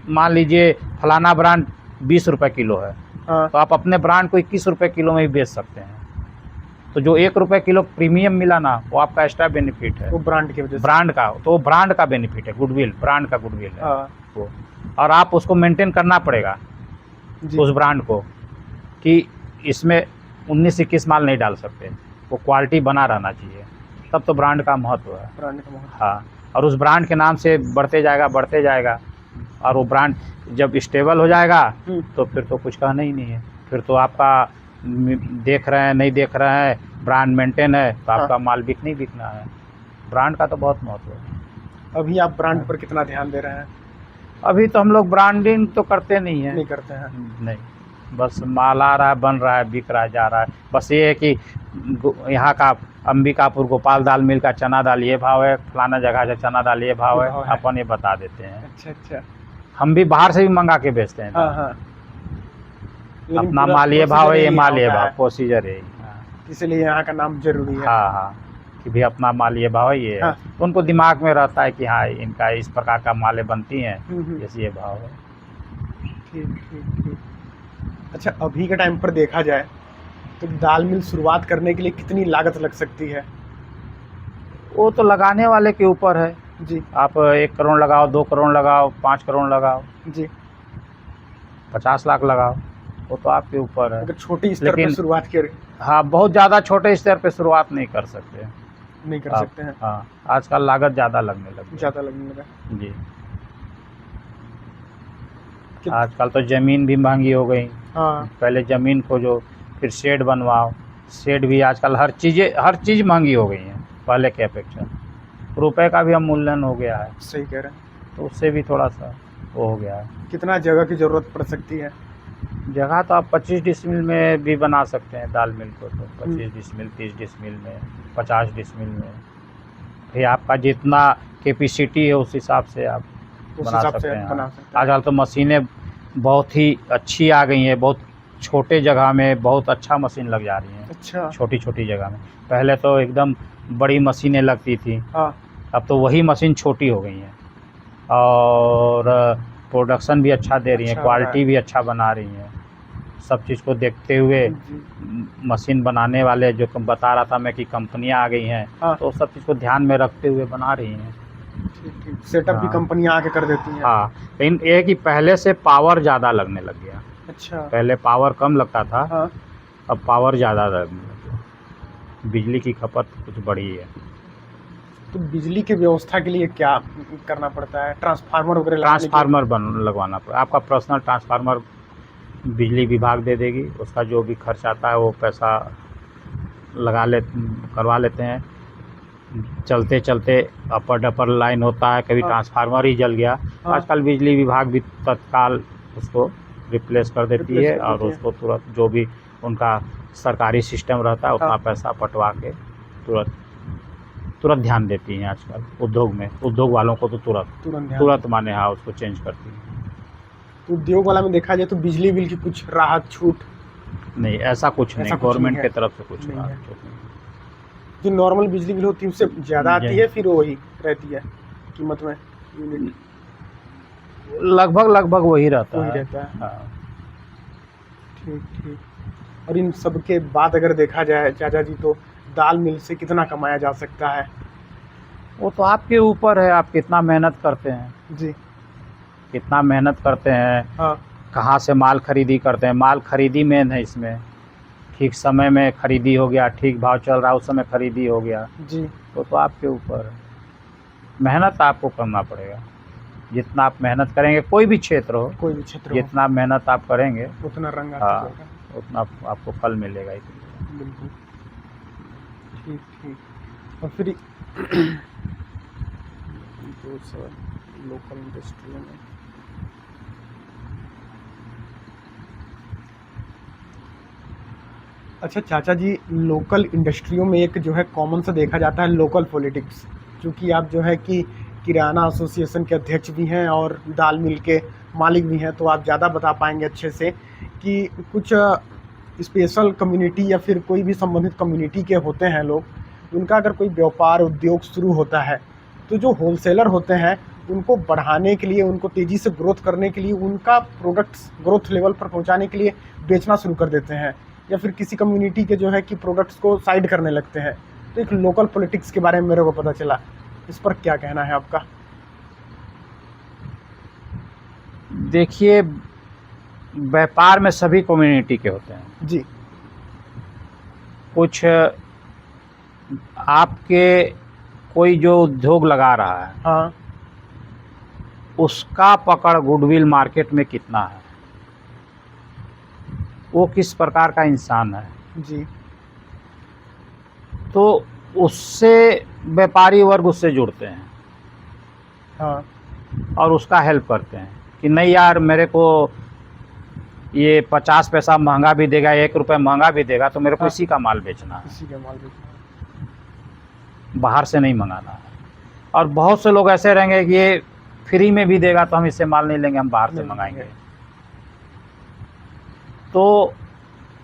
मान लीजिए फलाना ब्रांड 20 रुपये किलो है, तो आप अपने ब्रांड को 21 रुपये किलो में ही बेच सकते हैं। तो जो 1 रुपये किलो प्रीमियम मिला ना, वो आपका एक्स्ट्रा बेनिफिट है, वो ब्रांड की वजह से, ब्रांड का। तो वो ब्रांड का बेनिफिट है, गुडविल, ब्रांड का गुडविल है वो। और आप उसको मेंटेन करना पड़ेगा उस ब्रांड को, कि इसमें 19-21 माल नहीं डाल सकते, वो क्वालिटी बना रहना चाहिए, तब तो ब्रांड का महत्व है। ब्रांड का महत्व। हाँ, और उस ब्रांड के नाम से बढ़ते जाएगा, और वो ब्रांड जब स्टेबल हो जाएगा तो फिर तो कुछ कहना ही नहीं है। फिर तो आपका देख रहे हैं, नहीं देख रहे हैं, ब्रांड मेंटेन है, तो आपका माल बिकना है। ब्रांड का तो बहुत महत्व है। अभी आप ब्रांड पर कितना ध्यान दे रहे हैं? अभी तो हम लोग ब्रांडिंग तो करते नहीं हैं। नहीं करते हैं? नहीं, बस माल आ रहा है, बन रहा है, बिक रहा है, जा रहा है। बस ये है कि यहाँ का अंबिकापुर गोपाल दाल मिल का चना दाल ये भाव है, फलाना जगह से चना दाल ये भाव है, अपन ये बता देते हैं। अच्छा। हम भी बाहर से भी मंगा के बेचते हैं। हाँ। अपना माल ये भाव है, ये माल ये भाव, प्रोसीजर है, इसलिए यहाँ का नाम जरूरी है। हाँ, कि भी अपना माल ये भाव है, ये है। तो उनको दिमाग में रहता है कि हाँ, इनका इस प्रकार का मालें बनती हैं, जैसे ये भाव है। ठीक। अच्छा, अभी के टाइम पर देखा जाए तो दाल मिल शुरुआत करने के लिए कितनी लागत लग सकती है? वो तो लगाने वाले के ऊपर है जी। आप 1 करोड़ लगाओ, 2 करोड़ लगाओ, 5 करोड़ लगाओ जी, 50 लाख लगाओ, वो तो आपके ऊपर है। अगर छोटी स्तर पर शुरुआत करें। हाँ, बहुत ज़्यादा छोटे स्तर पे शुरुआत नहीं कर सकते हैं। हाँ, आजकल लागत ज़्यादा लगने लगा। जी, आजकल तो ज़मीन भी महंगी हो गई। हाँ। पहले ज़मीन खोजो, फिर शेड बनवाओ, शेड भी आजकल हर चीज़ महंगी हो गई है पहले के अपेक्षा। रुपए का भी अवमूल्यन हो गया है। सही कह रहे हैं। तो उससे भी थोड़ा सा वो हो गया है। कितना जगह की ज़रूरत पड़ सकती है? जगह तो आप 25 डिसमिल में भी बना सकते हैं दाल मिल को, तो 25 डिसमिल, 30 डिसमिल में, 50 डिसमिल में, फिर आपका जितना कैपेसिटी है उस हिसाब से आप बना सकते हैं। आजकल तो मशीनें बहुत ही अच्छी आ गई हैं, बहुत छोटे जगह में बहुत अच्छा मशीन लग जा रही हैं। अच्छा। छोटी जगह में। पहले तो एकदम बड़ी मशीनें लगती थी। हाँ। अब तो वही मशीन छोटी हो गई हैं, और प्रोडक्शन भी अच्छा दे रही हैं, क्वालिटी भी अच्छा बना रही हैं। सब चीज़ को देखते हुए मशीन बनाने वाले, जो बता रहा था मैं कि कंपनियां आ गई हैं, तो सब चीज़ को ध्यान में रखते हुए बना रही हैं। सेटअप भी कंपनियां आके कर देती हैं। हाँ, लेकिन ये है कि पहले से पावर ज़्यादा लगने लग गया। अच्छा। पहले पावर कम लगता था। हाँ। अब पावर ज़्यादा लगने लग गया। बिजली की खपत कुछ बढ़ी है। तो बिजली की व्यवस्था के लिए क्या करना पड़ता है? ट्रांसफार्मर वगैरह? ट्रांसफार्मर लगवाना पड़ता है। आपका पर्सनल ट्रांसफार्मर बिजली विभाग दे देगी, उसका जो भी खर्च आता है वो पैसा करवा लेते हैं। चलते अपर डपर लाइन होता है, कभी ट्रांसफार्मर ही जल गया, आजकल बिजली विभाग भी तत्काल उसको रिप्लेस कर देती है, और उसको तुरंत जो भी उनका सरकारी सिस्टम रहता है उतना पैसा पटवा के तुरंत ध्यान देती हैं। आजकल उद्योग वालों को तो तुरंत माने हाँ, उसको चेंज करती हैं। तो उद्योग वाला में देखा जाए तो बिजली बिल की कुछ राहत छूट, नहीं, ऐसा कुछ नहीं, ऐसा कुछ गवर्नमेंट नहीं है। की तरफ से कुछ नहीं बात है। छूट नहीं। जो नॉर्मल बिजली बिल होती है उससे ज़्यादा आती जी। है, फिर वही रहती है कीमत में यूनिट लगभग लगभग वही रहता वही है। रहता है। हाँ। ठीक ठीक। और इन सब के बाद अगर देखा जाए चाचा जी, तो दाल मिल से कितना कमाया जा सकता है? वो तो आपके ऊपर है, आप कितना मेहनत करते हैं, जी। कितना मेहनत करते हैं, हाँ। कहाँ से माल खरीदी करते हैं। माल खरीदी मेन है इसमें, ठीक समय में खरीदी हो गया, ठीक भाव चल रहा है उस समय खरीदी हो गया, जी। वो तो आपके ऊपर है। मेहनत आपको करना पड़ेगा, जितना आप मेहनत करेंगे, कोई भी क्षेत्र हो, कोई भी क्षेत्र हो, जितना मेहनत आप करेंगे उतना रंग आता हाँ, जाएगा। उतना आपको फल मिलेगा ही। बिल्कुल। ठीक ठीक। और फिर दूसरा लोकल इंडस्ट्री में अच्छा चाचा जी, लोकल इंडस्ट्रियों में एक जो है कॉमन सा देखा जाता है लोकल पॉलिटिक्स, क्योंकि आप जो है कि किराना एसोसिएशन के अध्यक्ष भी हैं और दाल मिल के मालिक भी हैं, तो आप ज़्यादा बता पाएंगे अच्छे से कि कुछ स्पेशल कम्युनिटी या फिर कोई भी संबंधित कम्युनिटी के होते हैं लोग, उनका अगर कोई व्यापार उद्योग शुरू होता है तो जो होलसेलर होते हैं उनको बढ़ाने के लिए, उनको तेज़ी से ग्रोथ करने के लिए, उनका प्रोडक्ट्स ग्रोथ लेवल पर पहुंचाने के लिए बेचना शुरू कर देते हैं, या फिर किसी कम्युनिटी के जो है कि प्रोडक्ट्स को साइड करने लगते हैं। तो एक लोकल पॉलिटिक्स के बारे में मेरे को पता चला, इस पर क्या कहना है आपका? देखिए, व्यापार में सभी कम्युनिटी के होते हैं। जी। कुछ आपके कोई जो उद्योग लगा रहा है, हाँ। उसका पकड़ गुडविल मार्केट में कितना है, वो किस प्रकार का इंसान है, जी। तो उससे व्यापारी वर्ग उससे जुड़ते हैं हाँ। और उसका हेल्प करते हैं कि नहीं यार, मेरे को ये 50 पैसा महंगा भी देगा, 1 रुपये महंगा भी देगा, तो मेरे को हाँ। इसी का माल बेचना है, इसी का माल बेचना है। बाहर से नहीं मंगाना है। और बहुत से लोग ऐसे रहेंगे कि ये फ्री में भी देगा तो हम इससे माल नहीं लेंगे, हम बाहर से नहीं मंगाएंगे। तो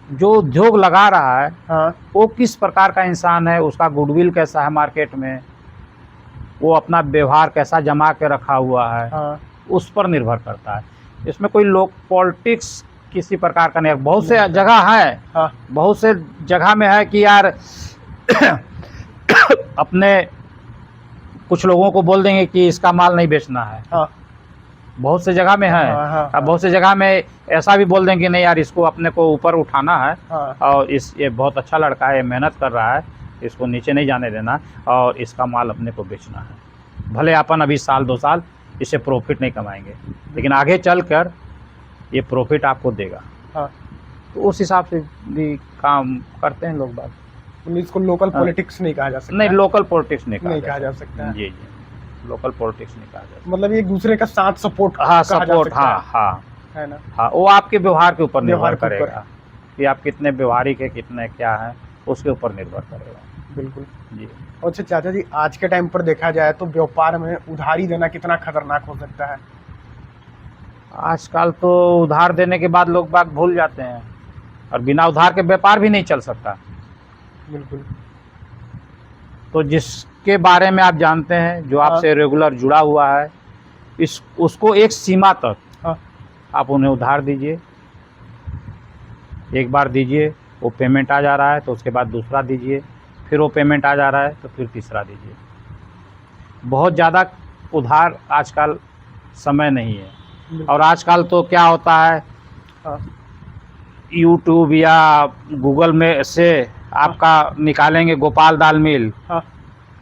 जो उद्योग लगा रहा है हाँ। वो किस प्रकार का इंसान है, उसका गुडविल कैसा है मार्केट में, वो अपना व्यवहार कैसा जमा के रखा हुआ है, हाँ। उस पर निर्भर करता है। इसमें कोई लोग पॉलिटिक्स किसी प्रकार का नहीं है। बहुत से जगह है, हाँ। बहुत से जगह में है कि यार अपने कुछ लोगों को बोल देंगे कि इसका माल नहीं बेचना है। हाँ। बहुत से जगह में है। हाँ, हाँ, अब बहुत से जगह में ऐसा भी बोल देंगे नहीं यार, इसको अपने को ऊपर उठाना है, हाँ। और ये बहुत अच्छा लड़का है, मेहनत कर रहा है, इसको नीचे नहीं जाने देना, और इसका माल अपने को बेचना है। भले अपन अभी साल 2 साल इससे प्रॉफिट नहीं कमाएंगे, लेकिन आगे चल कर ये प्रॉफिट आपको देगा। हाँ। तो उस हिसाब से भी काम करते हैं लोग बात। इसको लोकल पॉलिटिक्स नहीं कहा जा सकता। नहीं, लोकल पॉलिटिक्स नहीं कहा जा सकता है। जी, लोकल पॉलिटिक्स नहीं कहा जा सकता। मतलब एक दूसरे का साथ सपोर्ट, हाँ, सपोर्ट, हाँ, है ना। हाँ, वो आपके व्यवहार के ऊपर निर्भर व्यवहार के ऊपर। करेगा कि आप कितने व्यवहारिक है, कितने क्या है, उसके ऊपर निर्भर करेगा। बिल्कुल जी। और अच्छा चाचा जी, आज के टाइम पर देखा जाए तो व्यापार में उधारी देना कितना खतरनाक हो सकता है? आजकल तो उधार देने के बाद लोग बात भूल जाते हैं, और बिना उधार के व्यापार भी नहीं चल सकता। बिल्कुल। तो जिसके बारे में आप जानते हैं, जो हाँ। आपसे रेगुलर जुड़ा हुआ है, उसको एक सीमा तक हाँ। आप उन्हें उधार दीजिए। एक बार दीजिए, वो पेमेंट आ जा रहा है तो उसके बाद दूसरा दीजिए, फिर वो पेमेंट आ जा रहा है तो फिर तीसरा दीजिए। बहुत ज़्यादा उधार आजकल समय नहीं है। और आजकल तो क्या होता है, हाँ। यूट्यूब या गूगल में से आपका निकालेंगे गोपाल दाल मिल, हाँ।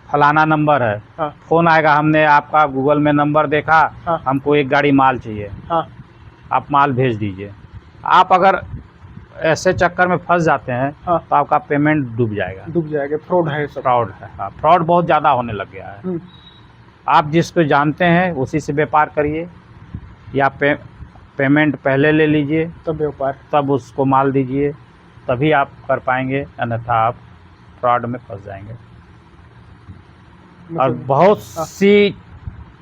फलाना नंबर है, हाँ। फ़ोन आएगा, हमने आपका गूगल में नंबर देखा, हाँ। हमको 1 गाड़ी माल चाहिए, हाँ। आप माल भेज दीजिए। आप अगर ऐसे चक्कर में फंस जाते हैं हाँ। तो आपका पेमेंट डूब जाएगा। डूब जाएगा, फ्रॉड है सब। फ्रॉड है, हाँ, फ्रॉड बहुत ज़्यादा होने लग गया है। आप जिसको जानते हैं उसी से व्यापार करिए, या पेमेंट पहले ले लीजिए, तब व्यापार, तब उसको माल दीजिए, तभी आप कर पाएंगे, अन्यथा आप फ्रॉड में फंस जाएंगे। और बहुत सी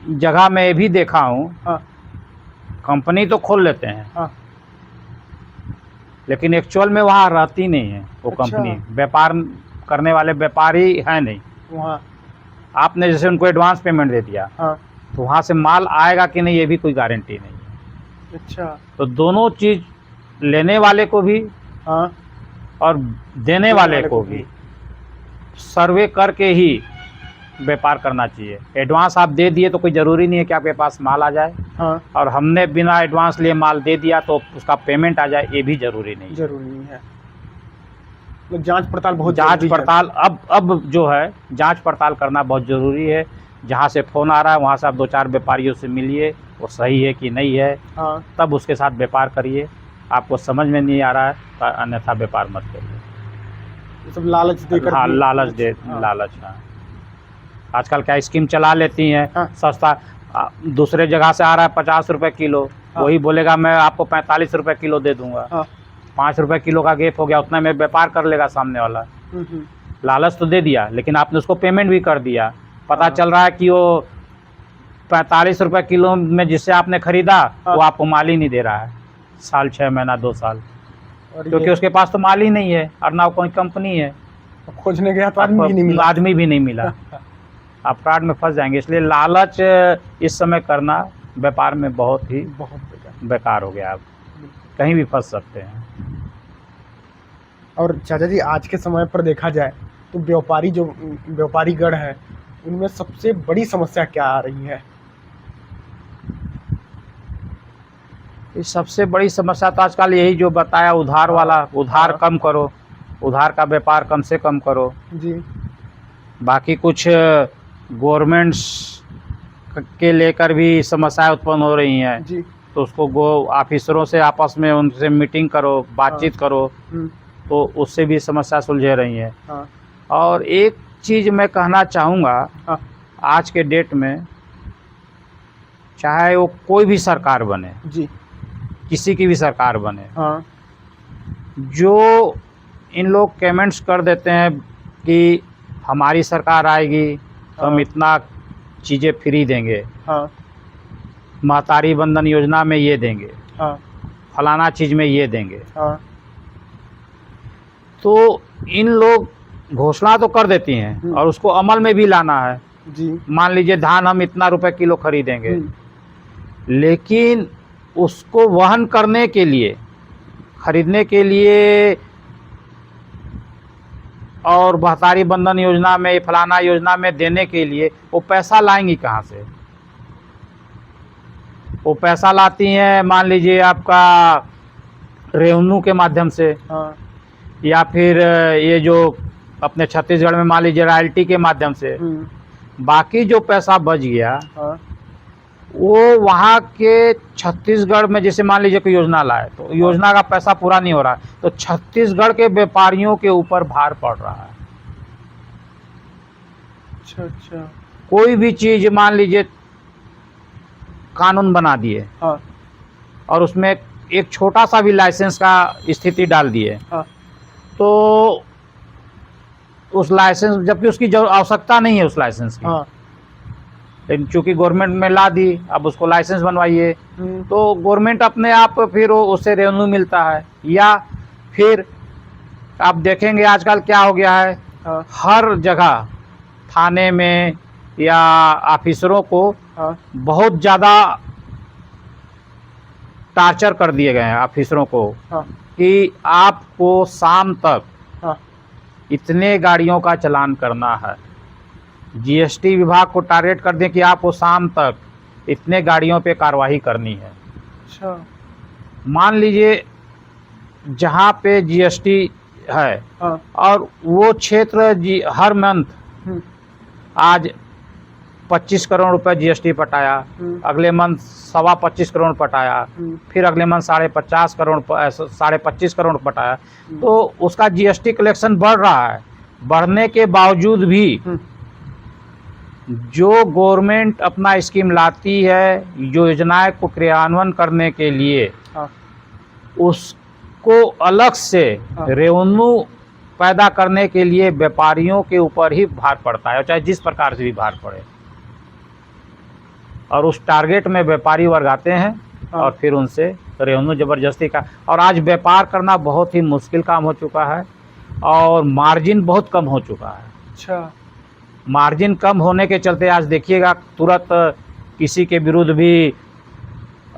जगह मैं भी देखा हूँ, हाँ। कंपनी तो खोल लेते हैं, हाँ। लेकिन एक्चुअल में वहाँ रहती नहीं है वो अच्छा। कंपनी। व्यापार करने वाले व्यापारी है नहीं वहाँ। आपने जैसे उनको एडवांस पेमेंट दे दिया, हाँ। तो वहाँ से माल आएगा कि नहीं ये भी कोई गारंटी नहीं है। अच्छा। तो दोनों चीज़, लेने वाले को भी हाँ। और देने वाले को भी सर्वे करके ही व्यापार करना चाहिए। एडवांस आप दे दिए तो कोई ज़रूरी नहीं है कि आपके पास माल आ जाए, हाँ। और हमने बिना एडवांस लिए माल दे दिया तो उसका पेमेंट आ जाए, ये भी ज़रूरी नहीं है। जरूरी नहीं है। तो जांच पड़ताल बहुत जांच जरूरी है। पड़ताल अब जो है जांच पड़ताल करना बहुत ज़रूरी है। जहाँ से फ़ोन आ रहा है वहाँ से आप 2-4 व्यापारियों से मिलिए, वो सही है कि नहीं है, हाँ। तब उसके साथ व्यापार करिए। आपको समझ में नहीं आ रहा है तो अन्यथा व्यापार मत करिए। ये सब लालच देकर हाँ, भी- लालच दे, हाँ। लालच। हाँ, आजकल क्या स्कीम चला लेती हैं, हाँ। सस्ता। दूसरे जगह से आ रहा है 50 रुपये किलो, हाँ। वही बोलेगा मैं आपको 45 रुपये किलो दे दूंगा। हाँ। 5 रुपये किलो का गैप हो गया, उतना में व्यापार कर लेगा सामने वाला। लालच तो दे दिया, लेकिन आपने उसको पेमेंट भी कर दिया। पता हाँ। चल रहा है कि वो 45 रुपये किलो में जिससे आपने खरीदा हाँ। वो आपको माल ही नहीं दे रहा है, साल 6 महीना 2 साल, और क्योंकि उसके पास तो माल ही नहीं है और ना कोई कंपनी है। खोजने गया तो आदमी भी नहीं मिला। आदमी भी नहीं मिला। आप फ्रॉड में फंस जाएंगे। इसलिए लालच इस समय करना व्यापार में बहुत ही बहुत बेकार हो गया। आप कहीं भी फंस सकते हैं। और चाचा जी, आज के समय पर देखा जाए तो व्यापारीगण है, उनमें सबसे बड़ी समस्या क्या आ रही है? इस सबसे बड़ी समस्या तो आजकल यही जो बताया, उधार वाला। उधार हाँ। कम करो, उधार का व्यापार कम से कम करो। जी। बाकी कुछ गवर्नमेंट्स के लेकर भी समस्याएं उत्पन्न हो रही हैं, जी। तो उसको ऑफिसरों से आपस में उनसे मीटिंग करो, बातचीत करो, तो उससे भी समस्या सुलझे रही है। हाँ। और एक चीज़ मैं कहना चाहूँगा, हाँ। आज के डेट में चाहे वो कोई भी सरकार बने, जी। किसी की भी सरकार बने, हाँ। जो इन लोग कमेंट्स कर देते हैं कि हमारी सरकार आएगी तो हम हाँ। इतना चीज़ें फ्री देंगे, हाँ। महतारी बंधन योजना में ये देंगे, हाँ। फलाना चीज़ में ये देंगे, हाँ। तो इन लोग घोषणा तो कर देती हैं और उसको अमल में भी लाना है। जी। मान लीजिए धान हम इतना रुपए किलो खरीदेंगे, लेकिन उसको वहन करने के लिए, खरीदने के लिए, और महतारी बंधन योजना में, फलाना योजना में देने के लिए वो पैसा लाएंगी कहाँ से? वो पैसा लाती हैं मान लीजिए आपका रेवेन्यू के माध्यम से, हाँ। या फिर ये जो अपने छत्तीसगढ़ में मान लीजिए रॉयल्टी के माध्यम से। बाकी जो पैसा बच गया, हाँ। वो वहाँ के छत्तीसगढ़ में, जैसे मान लीजिए कोई योजना लाए तो योजना का पैसा पूरा नहीं हो रहा, तो छत्तीसगढ़ के व्यापारियों के ऊपर भार पड़ रहा है। अच्छा अच्छा। कोई भी चीज़ मान लीजिए कानून बना दिए, हाँ। और उसमें एक छोटा सा भी लाइसेंस का स्थिति डाल दिए, हाँ। तो उस लाइसेंस, जबकि उसकी आवश्यकता नहीं है उस लाइसेंस की, हाँ। लेकिन चूँकि गवर्नमेंट में ला दी, अब उसको लाइसेंस बनवाइए, तो गवर्नमेंट अपने आप फिर उससे रेवेन्यू मिलता है। या फिर आप देखेंगे आजकल क्या हो गया है, हाँ। हर जगह थाने में या ऑफिसरों को हाँ। बहुत ज़्यादा टार्चर कर दिए गए हैं ऑफिसरों को, हाँ। कि आपको शाम तक हाँ। इतने गाड़ियों का चालान करना है। जीएसटी विभाग को टारगेट कर दें कि आपको शाम तक इतने गाड़ियों पे कार्रवाई करनी है। अच्छा। मान लीजिए जहाँ पे जीएसटी है, हाँ। और वो क्षेत्र हर मंथ आज 25 करोड़ रुपए जीएसटी पटाया, अगले मंथ 25.25 करोड़ पटाया, फिर अगले मंथ 25.5 करोड़ पटाया, तो उसका जीएसटी कलेक्शन बढ़ रहा है। बढ़ने के बावजूद भी जो गवर्नमेंट अपना स्कीम लाती है योजनाएं को क्रियान्वयन करने के लिए, हाँ। उसको अलग से रेवेन्यू पैदा करने के लिए व्यापारियों के ऊपर ही भार पड़ता है, चाहे जिस प्रकार से भी भार पड़े। और उस टारगेट में व्यापारी वर्ग आते हैं हाँ। और फिर उनसे रेवेन्यू ज़बरदस्ती का। और आज व्यापार करना बहुत ही मुश्किल काम हो चुका है और मार्जिन बहुत कम हो चुका है। अच्छा। मार्जिन कम होने के चलते आज देखिएगा तुरंत किसी के विरुद्ध भी,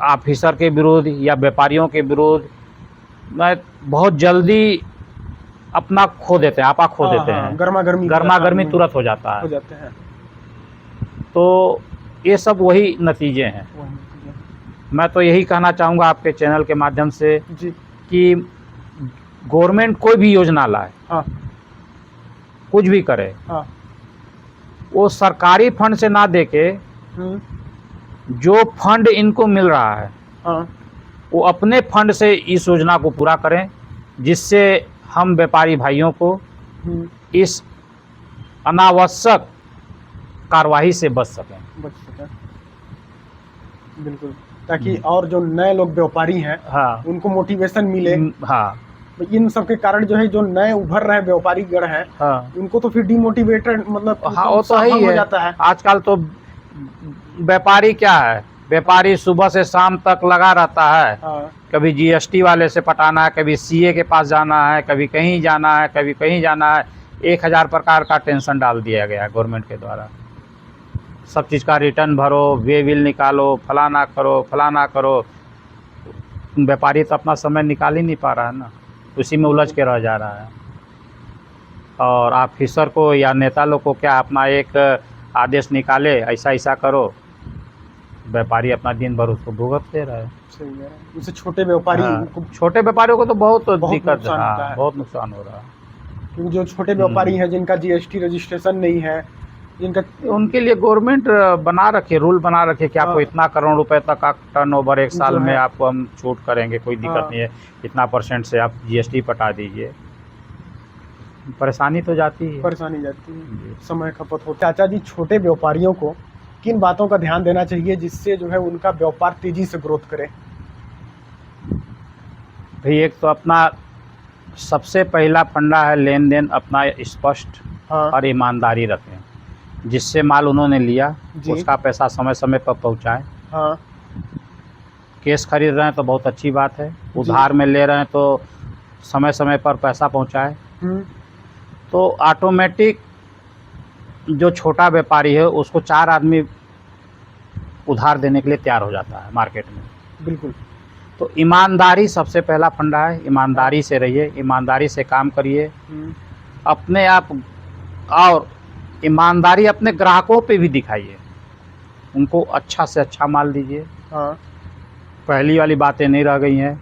ऑफिसर के विरुद्ध या व्यापारियों के विरुद्ध मैं बहुत जल्दी अपना खो देते हैं, आपा खो देते हैं। गर्मा गर्मी तुरंत हो जाता हो है। जाते हैं। तो ये सब वही नतीजे हैं। मैं तो यही कहना चाहूँगा आपके चैनल के माध्यम से जी कि गवर्नमेंट कोई भी योजना लाए, हाँ कुछ भी करे, हाँ वो सरकारी फंड से ना देके जो फंड इनको मिल रहा है हाँ वो अपने फंड से इस योजना को पूरा करें, जिससे हम व्यापारी भाइयों को इस अनावश्यक कार्रवाई से बच सकें। बिल्कुल, ताकि और जो नए लोग व्यापारी हैं हाँ उनको मोटिवेशन मिले। हाँ इन सब के कारण जो है जो नए उभर रहे व्यापारी गण हैं हाँ उनको तो फिर डिमोटिवेटेड, मतलब हाँ वो तो है ही हो है। जाता है। आजकल तो व्यापारी क्या है, व्यापारी सुबह से शाम तक लगा रहता है। हाँ कभी जीएसटी वाले से पटाना है, कभी सीए के पास जाना है, कभी कहीं जाना है, कभी कहीं जाना है। 1000 प्रकार का टेंशन डाल दिया गया है गवर्नमेंट के द्वारा। सब चीज़ का रिटर्न भरो, वे बिल निकालो, फलाना करो। व्यापारी तो अपना समय निकाल ही नहीं पा रहा है ना, उसी में उलझ के रह जा रहा है। और ऑफिसर को या नेता लोग को क्या अपना एक आदेश निकाले, ऐसा करो, व्यापारी अपना दिन भर उसको भुगतते रहे। सही है। जैसे छोटे व्यापारी छोटे व्यापारियों को तो बहुत दिक्कत नुकसान होता है। बहुत नुकसान हो रहा है। क्योंकि जो छोटे व्यापारी हैं जिनका जीएसटी रजिस्ट्रेशन नहीं है, जिनका, उनके लिए गवर्नमेंट बना रखे, रूल बना रखे कि आपको इतना करोड़ रुपए तक का टर्नओवर एक साल में आपको हम छूट करेंगे, कोई दिक्कत नहीं है, इतना % से आप जीएसटी पटा दीजिए। परेशानी तो जाती है, समय खपत होता है। चाचा जी, छोटे व्यापारियों को किन बातों का ध्यान देना चाहिए जिससे जो है उनका व्यापार तेजी से ग्रोथ करे? भाई एक तो अपना सबसे पहला फंडा है लेन देन अपना स्पष्ट और ईमानदारी रखें, जिससे माल उन्होंने लिया उसका पैसा समय समय पर पहुंचाएं। केस खरीद रहे हैं तो बहुत अच्छी बात है, उधार में ले रहे हैं तो समय समय पर पैसा पहुंचाएं। तो ऑटोमेटिक जो छोटा व्यापारी है उसको 4 आदमी उधार देने के लिए तैयार हो जाता है मार्केट में। बिल्कुल। तो ईमानदारी सबसे पहला फंडा है, ईमानदारी से रहिए, ईमानदारी से काम करिए अपने आप, और ईमानदारी अपने ग्राहकों पे भी दिखाइए, उनको अच्छा से अच्छा माल दीजिए। पहली वाली बातें नहीं रह गई हैं,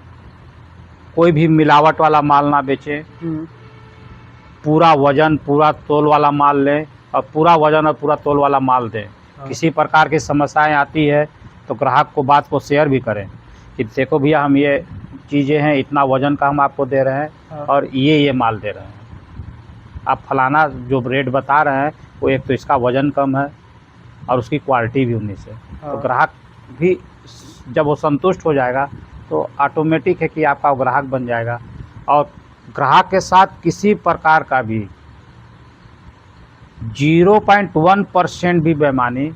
कोई भी मिलावट वाला माल ना बेचें, पूरा वजन पूरा तोल वाला माल लें और पूरा वजन और पूरा तोल वाला माल दें। किसी प्रकार की समस्याएं आती है तो ग्राहक को बात को शेयर भी करें कि देखो भैया हम ये चीज़ें हैं, इतना वजन का हम आपको दे रहे हैं और ये माल दे रहे हैं, आप फलाना जो रेट बता रहे हैं वो एक तो इसका वजन कम है और उसकी क्वालिटी भी उन्हीं से। तो ग्राहक भी जब वो संतुष्ट हो जाएगा तो ऑटोमेटिक है कि आपका ग्राहक बन जाएगा। और ग्राहक के साथ किसी प्रकार का भी 0.1% भी बेईमानी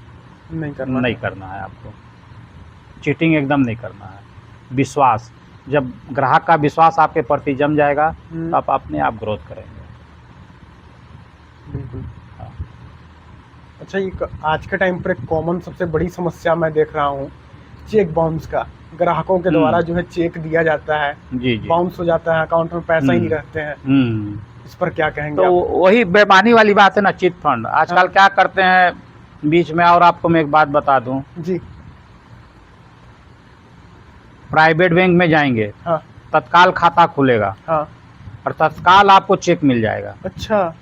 नहीं करना है आपको, चीटिंग एकदम नहीं करना है। विश्वास, जब ग्राहक का विश्वास आपके प्रति जम जाएगा तो आप अपने आप ग्रोथ करेंगे। बिल्कुल। अच्छा, ये आज के टाइम पर एक कॉमन सबसे बड़ी समस्या मैं देख रहा हूँ चेक बाउंस का। ग्राहकों के द्वारा जो है चेक दिया जाता है, बाउंस हो जाता है, अकाउंट में पैसा ही नहीं रहते हैं। इस पर क्या कहेंगे? तो वही बेईमानी वाली बात है ना, चिट फंड। आजकल क्या करते हैं बीच में, और आपको मैं एक बात बता दूं जी, प्राइवेट बैंक में जाएंगे, तत्काल खाता खुलेगा और तत्काल आपको चेक मिल जाएगा। अच्छा,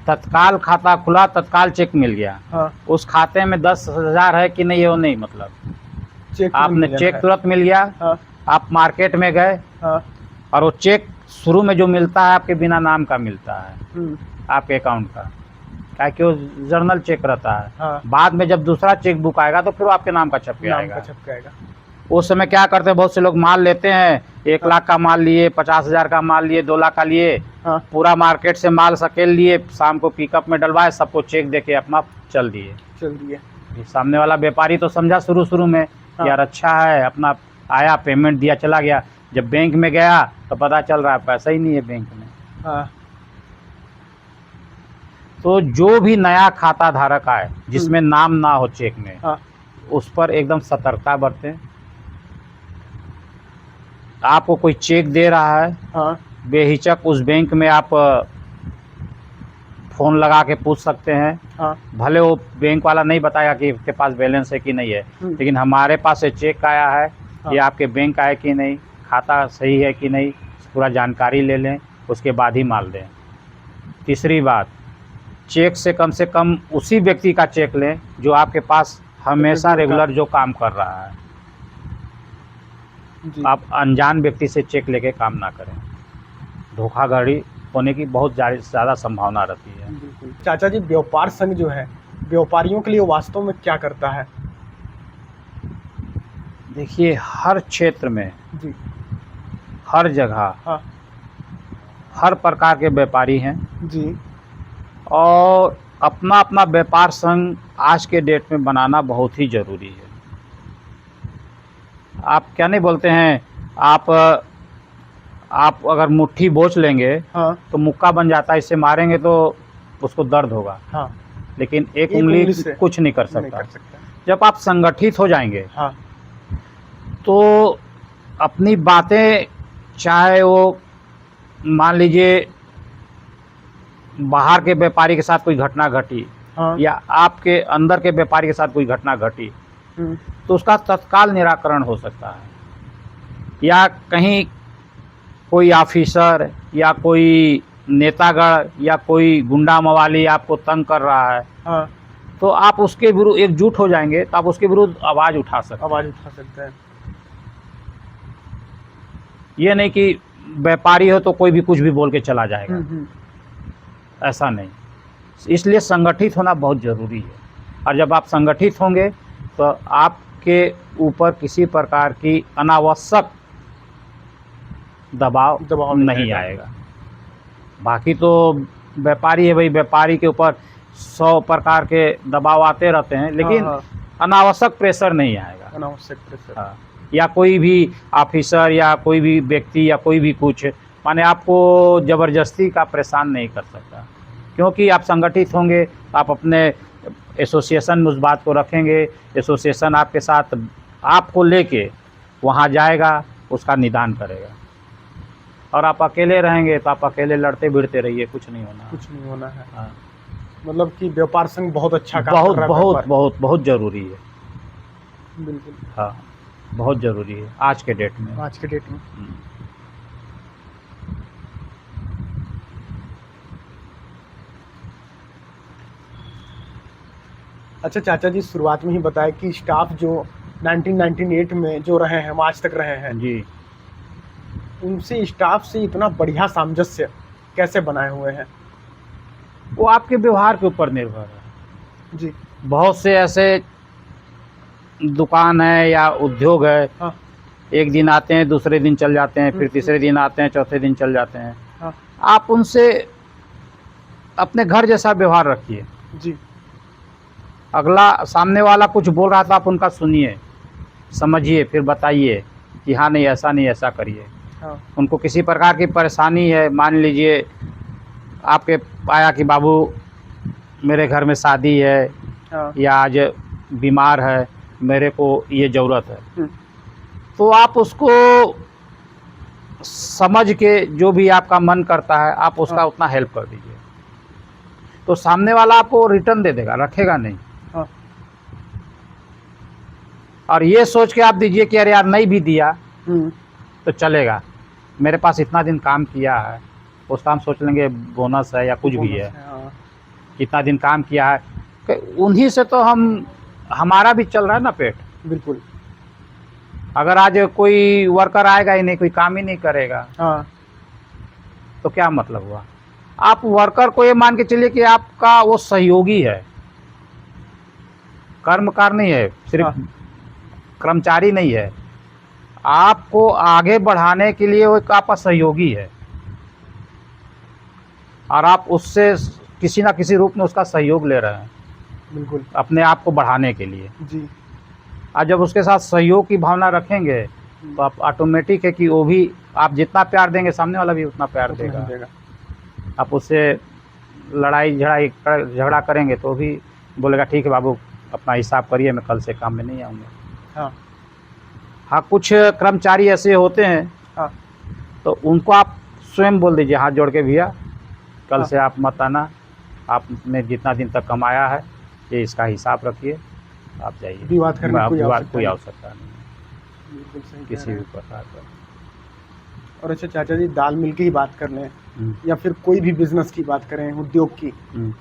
तत्काल खाता खुला, तत्काल चेक मिल गया। उस खाते में 10,000 है कि नहीं है वो नहीं, मतलब आपने चेक तुरंत मिल गया। आप मार्केट में गए और वो चेक शुरू में जो मिलता है आपके बिना नाम का मिलता है आपके अकाउंट का, क्या कि वो जर्नल चेक रहता है। बाद में जब दूसरा चेक बुक आएगा तो फिर वो आपके नाम का छप के आएगा। उस समय क्या करते हैं, बहुत से लोग माल लेते हैं, 1 लाख का माल लिए, 50,000 का माल लिए, 2 लाख का लिए, पूरा मार्केट से माल सकेल लिए, शाम को पिकअप में डलवाए, सबको चेक देके अपना चल दिए। सामने वाला व्यापारी तो समझा शुरू में हाँ। यार अच्छा है, अपना आया, पेमेंट दिया, चला गया। जब बैंक में गया तो पता चल रहा है पैसा ही नहीं है बैंक में। हाँ। तो जो भी नया खाता धारक आए जिसमें नाम ना हो चेक में, हाँ। उस पर एकदम सतर्कता बरतें। आपको कोई चेक दे रहा है, हाँ। बेहिचक उस बैंक में आप फ़ोन लगा के पूछ सकते हैं। हाँ। भले वो बैंक वाला नहीं बताएगा कि आपके पास बैलेंस है कि नहीं है, लेकिन हमारे पास से चेक आया है, ये आपके बैंक का है कि नहीं, खाता सही है कि नहीं, पूरा जानकारी ले लें, उसके बाद ही माल दें। तीसरी बात, चेक से कम उसी व्यक्ति का चेक लें जो आपके पास हमेशा रेगुलर जो काम कर रहा है। आप अनजान व्यक्ति से चेक लेके काम ना करें, धोखाधड़ी होने की बहुत ज़्यादा संभावना रहती है। बिल्कुल। चाचा जी, व्यापार संघ जो है व्यापारियों के लिए वास्तव में क्या करता है? देखिए, हर क्षेत्र में जी। हर जगह हाँ। हर प्रकार के व्यापारी हैं जी। और अपना अपना व्यापार संघ आज के डेट में बनाना बहुत ही ज़रूरी है। आप क्या नहीं बोलते हैं, आप अगर मुट्ठी बोझ लेंगे हाँ। तो मुक्का बन जाता है, इससे मारेंगे तो उसको दर्द होगा। हाँ। लेकिन एक उंगली से कुछ नहीं कर नहीं सकता। कर सकता। जब आप संगठित हो जाएंगे, हाँ। तो अपनी बातें, चाहे वो मान लीजिए बाहर के व्यापारी के साथ कोई घटना घटी, हाँ। या आपके अंदर के व्यापारी के साथ कोई घटना घटी, तो उसका तत्काल निराकरण हो सकता है। या कहीं कोई ऑफिसर या कोई नेतागण या कोई गुंडा मवाली आपको तंग कर रहा है, हाँ। तो आप उसके विरुद्ध एकजुट हो जाएंगे, तो आप उसके विरुद्ध आवाज़ उठा सकते हैं। ये नहीं कि व्यापारी हो तो कोई भी कुछ भी बोल के चला जाएगा, ऐसा नहीं। इसलिए संगठित होना बहुत ज़रूरी है, और जब आप संगठित होंगे तो आपके ऊपर किसी प्रकार की अनावश्यक दबाव नहीं आएगा। बाकी तो व्यापारी है भाई, व्यापारी के ऊपर 100 प्रकार के दबाव आते रहते हैं, लेकिन अनावश्यक प्रेशर नहीं आएगा। अनावश्यक प्रेशर। हाँ। या कोई भी ऑफिसर या कोई भी व्यक्ति या कोई भी कुछ माने आपको ज़बरदस्ती का परेशान नहीं कर सकता, क्योंकि आप संगठित होंगे, आप अपने एसोसिएशन में उस बात को रखेंगे, एसोसिएशन आपके साथ आपको लेके वहाँ जाएगा, उसका निदान करेगा। और आप अकेले रहेंगे तो आप अकेले लड़ते भिड़ते रहिए, कुछ नहीं होना है। हाँ। मतलब कि व्यापार संघ बहुत अच्छा काम बहुत कर रहा है। बहुत बहुत बहुत ज़रूरी है। बिल्कुल। हाँ, बहुत ज़रूरी है आज के डेट में। अच्छा चाचा जी, शुरुआत में ही बताया कि स्टाफ जो 1998 में जो रहे हैं, आज तक रहे हैं जी, उनसे स्टाफ से इतना बढ़िया सामंजस्य कैसे बनाए हुए हैं? वो आपके व्यवहार के ऊपर निर्भर है जी। बहुत से ऐसे दुकान है या उद्योग है, हाँ। एक दिन आते हैं, दूसरे दिन चल जाते हैं, फिर तीसरे दिन आते हैं, चौथे दिन चल जाते हैं। हाँ। आप उनसे अपने घर जैसा व्यवहार रखिए। जी। अगला सामने वाला कुछ बोल रहा था, आप उनका सुनिए, समझिए, फिर बताइए कि हाँ नहीं ऐसा नहीं, ऐसा करिए। हाँ। उनको किसी प्रकार की परेशानी है, मान लीजिए आपके आया कि बाबू मेरे घर में शादी है, हाँ। या आज बीमार है, मेरे को ये ज़रूरत है, तो आप उसको समझ के जो भी आपका मन करता है आप उसका हाँ। उतना हेल्प कर दीजिए, तो सामने वाला आपको रिटर्न दे देगा, रखेगा नहीं। हाँ। और ये सोच के आप दीजिए कि अरे यार नहीं भी दिया तो चलेगा, मेरे पास इतना दिन काम किया है, उसका हम सोच लेंगे बोनस है या कुछ भी है। हाँ। इतना दिन काम किया है, उन्हीं से तो हमारा भी चल रहा है ना पेट। बिल्कुल। अगर आज कोई वर्कर आएगा ही नहीं, कोई काम ही नहीं करेगा, हाँ। तो क्या मतलब हुआ? आप वर्कर को ये मान के चलिए कि आपका वो सहयोगी है, कर्मकार नहीं है, सिर्फ हाँ। कर्मचारी नहीं है, आपको आगे बढ़ाने के लिए वो एक आपका सहयोगी है, और आप उससे किसी ना किसी रूप में उसका सहयोग ले रहे हैं। बिल्कुल। अपने आप को बढ़ाने के लिए। जी। और जब उसके साथ सहयोग की भावना रखेंगे तो आप ऑटोमेटिक है कि वो भी आप जितना प्यार देंगे सामने वाला भी उतना प्यार उतना ही देगा। आप उससे लड़ाई झगड़ा करेंगे तो भी बोलेगा ठीक है बाबू अपना हिसाब करिए, मैं कल से काम में नहीं आऊँगा। हाँ हाँ, कुछ कर्मचारी ऐसे होते हैं हाँ तो उनको आप स्वयं बोल दीजिए हाथ जोड़ के, भैया कल हाँ। से आप मत आना, आपने जितना दिन तक कमाया है ये इसका हिसाब रखिए, आप जाइए। विवाद करने की कोई आवश्यकता नहीं है बिल्कुल सही कह किसी रहे भी हैं। प्रकार का। और अच्छा चाचा जी, दाल मिल की ही बात कर लें या फिर कोई भी बिजनेस की बात करें, उद्योग की,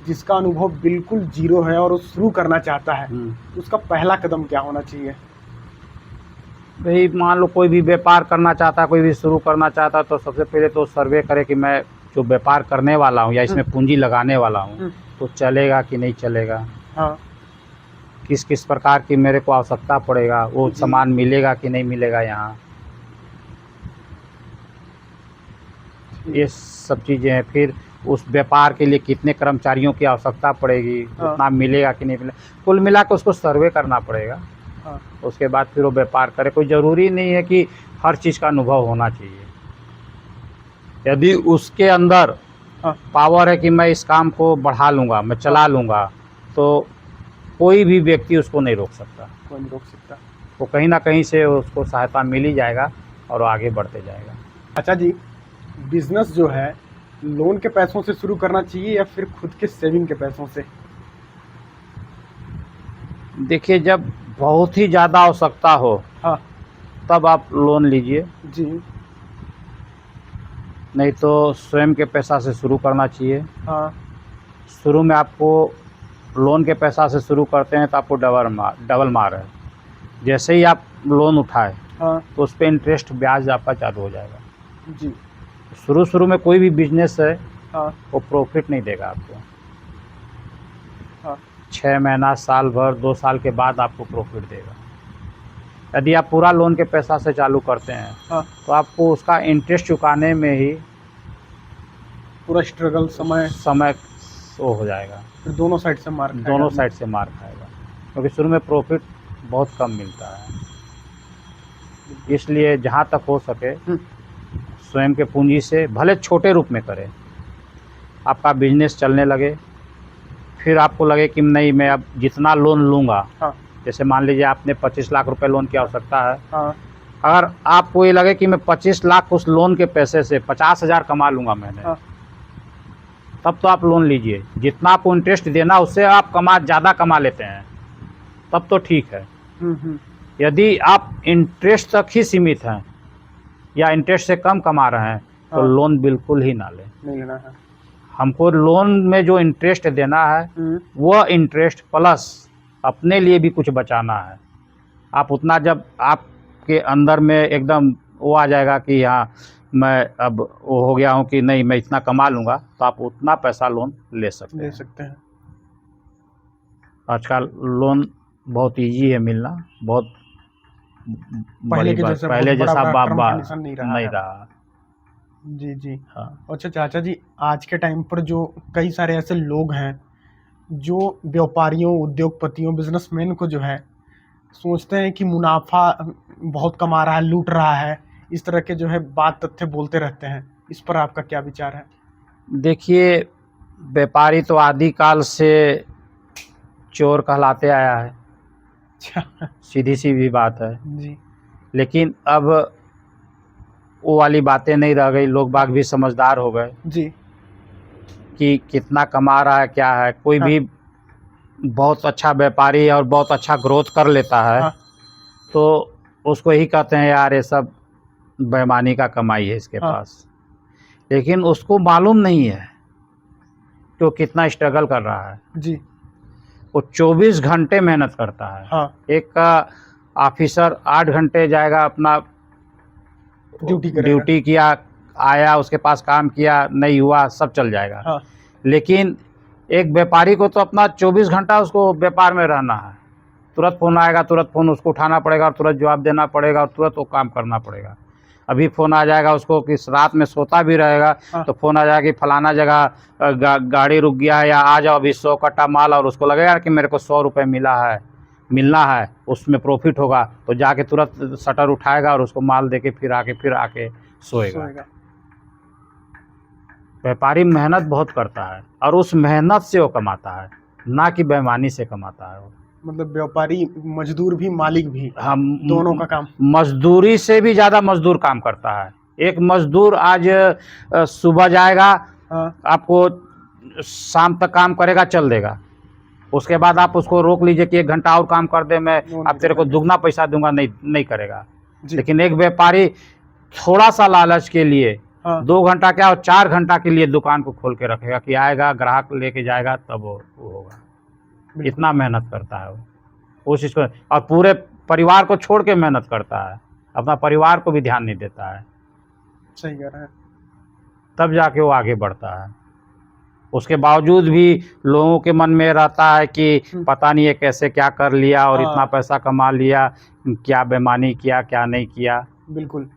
जिसका अनुभव बिल्कुल जीरो है और वो शुरू करना चाहता है, तो उसका पहला कदम क्या होना चाहिए? भाई मान लो कोई भी व्यापार करना चाहता है, कोई भी शुरू करना चाहता है, तो सबसे पहले तो सर्वे करे कि मैं जो व्यापार करने वाला हूँ या इसमें पूंजी लगाने वाला हूँ तो चलेगा कि नहीं चलेगा, हाँ किस किस प्रकार की मेरे को आवश्यकता पड़ेगा, वो सामान मिलेगा कि नहीं मिलेगा यहाँ, ये सब चीज़ें हैं। फिर उस व्यापार के लिए कितने कर्मचारियों की आवश्यकता पड़ेगी, उतना मिलेगा कि नहीं मिलेगा, कुल मिला के उसको सर्वे करना पड़ेगा। हाँ उसके बाद फिर वो व्यापार करे। कोई ज़रूरी नहीं है कि हर चीज़ का अनुभव होना चाहिए। यदि उसके अंदर पावर है कि मैं इस काम को बढ़ा लूँगा, मैं चला लूँगा, तो कोई भी व्यक्ति उसको नहीं रोक सकता। कोई नहीं रोक सकता। वो कहीं ना कहीं से उसको सहायता मिल ही जाएगा और वो आगे बढ़ते जाएगा। अच्छा जी, बिजनेस जो है लोन के पैसों से शुरू करना चाहिए या फिर खुद के सेविंग के पैसों से? देखिए, जब बहुत ही ज़्यादा आवश्यकता हो हाँ तब आप लोन लीजिए, जी। नहीं तो स्वयं के पैसा से शुरू करना चाहिए। हाँ शुरू में आपको लोन के पैसा से शुरू करते हैं तो आपको डबल मार है। जैसे ही आप लोन उठाए हाँ तो उस पर इंटरेस्ट ब्याज आपका चालू हो जाएगा। जी। शुरू में कोई भी बिजनेस है हाँ वो प्रॉफिट नहीं देगा आपको। हाँ 6 महीना, साल भर, 2 साल के बाद आपको प्रॉफिट देगा। यदि आप पूरा लोन के पैसा से चालू करते हैं हाँ तो आपको उसका इंटरेस्ट चुकाने में ही पूरा स्ट्रगल समय वो हो जाएगा, फिर दोनों साइड से मार खाएगा। दोनों साइड से मार खाएगा, क्योंकि शुरू में प्रॉफिट बहुत कम मिलता है। इसलिए जहाँ तक हो सके स्वयं के पूंजी से भले छोटे रूप में करें, आपका बिजनेस चलने लगे, फिर आपको लगे कि नहीं मैं अब जितना लोन लूँगा, हाँ जैसे मान लीजिए आपने 25 लाख रुपए लोन की आवश्यकता है, हाँ अगर आपको ये लगे कि मैं 25 लाख उस लोन के पैसे से 50,000 कमा लूँगा मैंने, हाँ तब तो आप लोन लीजिए। जितना आपको इंटरेस्ट देना उससे आप ज़्यादा कमा लेते हैं तब तो ठीक है। यदि आप इंटरेस्ट तक ही सीमित हैं या इंटरेस्ट से कम कमा रहे हैं तो हाँ। लोन बिल्कुल ही ना लें। नहीं लेना है। हमको लोन में जो इंटरेस्ट देना है वह इंटरेस्ट प्लस अपने लिए भी कुछ बचाना है। आप उतना, जब आपके अंदर में एकदम वो आ जाएगा कि हाँ मैं अब वो हो गया हूँ कि नहीं मैं इतना कमा लूँगा, तो आप उतना पैसा लोन ले सकते हैं। आजकल लोन बहुत इजी है मिलना, बहुत पहले के जैसा पहले जैसा नहीं नहीं रहा। जी जी। हाँ। अच्छा चाचा जी, आज के टाइम पर जो कई सारे ऐसे लोग हैं जो व्यापारियों, उद्योगपतियों, बिजनेसमैन को जो है सोचते हैं कि मुनाफा बहुत कमा रहा है, लूट रहा है, इस तरह के जो है बात तथ्य बोलते रहते हैं। इस पर आपका क्या विचार है? देखिए, व्यापारी तो आदिकाल से चोर कहलाते आया है, सीधी सी भी बात है जी। लेकिन अब वो वाली बातें नहीं रह गई। लोग बाग भी समझदार हो गए जी। कि कितना कमा रहा है, क्या है। कोई भी बहुत अच्छा व्यापारी और बहुत अच्छा ग्रोथ कर लेता है तो उसको ही कहते हैं यार ये सब बेईमानी का कमाई है इसके पास। लेकिन उसको मालूम नहीं है कि वो कितना स्ट्रगल कर रहा है। जी। वो 24 घंटे मेहनत करता है। एक ऑफिसर 8 घंटे जाएगा, अपना ड्यूटी किया, आया, उसके पास काम किया, नहीं हुआ, सब चल जाएगा। लेकिन एक व्यापारी को तो अपना 24 घंटा उसको व्यापार में रहना है। तुरंत फ़ोन आएगा, तुरंत फ़ोन उसको उठाना पड़ेगा और तुरंत जवाब देना पड़ेगा और तुरंत वो काम करना पड़ेगा। अभी फ़ोन आ जाएगा उसको कि रात में सोता भी रहेगा तो फ़ोन आ जाएगा कि फलाना जगह गाड़ी रुक गया है या आ जाओ अभी 100 कट्टा माल, और उसको लगेगा कि मेरे को 100 रुपये मिला है, मिलना है, उसमें प्रॉफिट होगा तो जाके तुरंत शटर उठाएगा और उसको माल देके फिर आके सोएगा। व्यापारी मेहनत बहुत करता है और उस मेहनत से वो कमाता है, ना कि बेईमानी से कमाता है वो। मतलब व्यापारी मजदूर भी मालिक भी हम दोनों का काम। मजदूरी से भी ज़्यादा मजदूर काम करता है। एक मजदूर आज सुबह जाएगा, हाँ आपको शाम तक काम करेगा, चल देगा। उसके बाद आप उसको रोक लीजिए कि 1 घंटा और काम कर दे, मैं अब तेरे को दुगना पैसा दूंगा, नहीं करेगा। लेकिन एक व्यापारी थोड़ा सा लालच के लिए 2 घंटा क्या और 4 घंटा के लिए दुकान को खोल के रखेगा कि आएगा ग्राहक लेके जाएगा तब वो होगा। इतना मेहनत करता है वो उस चीज़ को, और पूरे परिवार को छोड़ के मेहनत करता है, अपना परिवार को भी ध्यान नहीं देता है। सही कह रहे हैं। तब जाके वो आगे बढ़ता है। उसके बावजूद भी लोगों के मन में रहता है कि पता नहीं है कैसे क्या कर लिया और इतना पैसा कमा लिया, क्या बेईमानी किया क्या नहीं किया। बिल्कुल।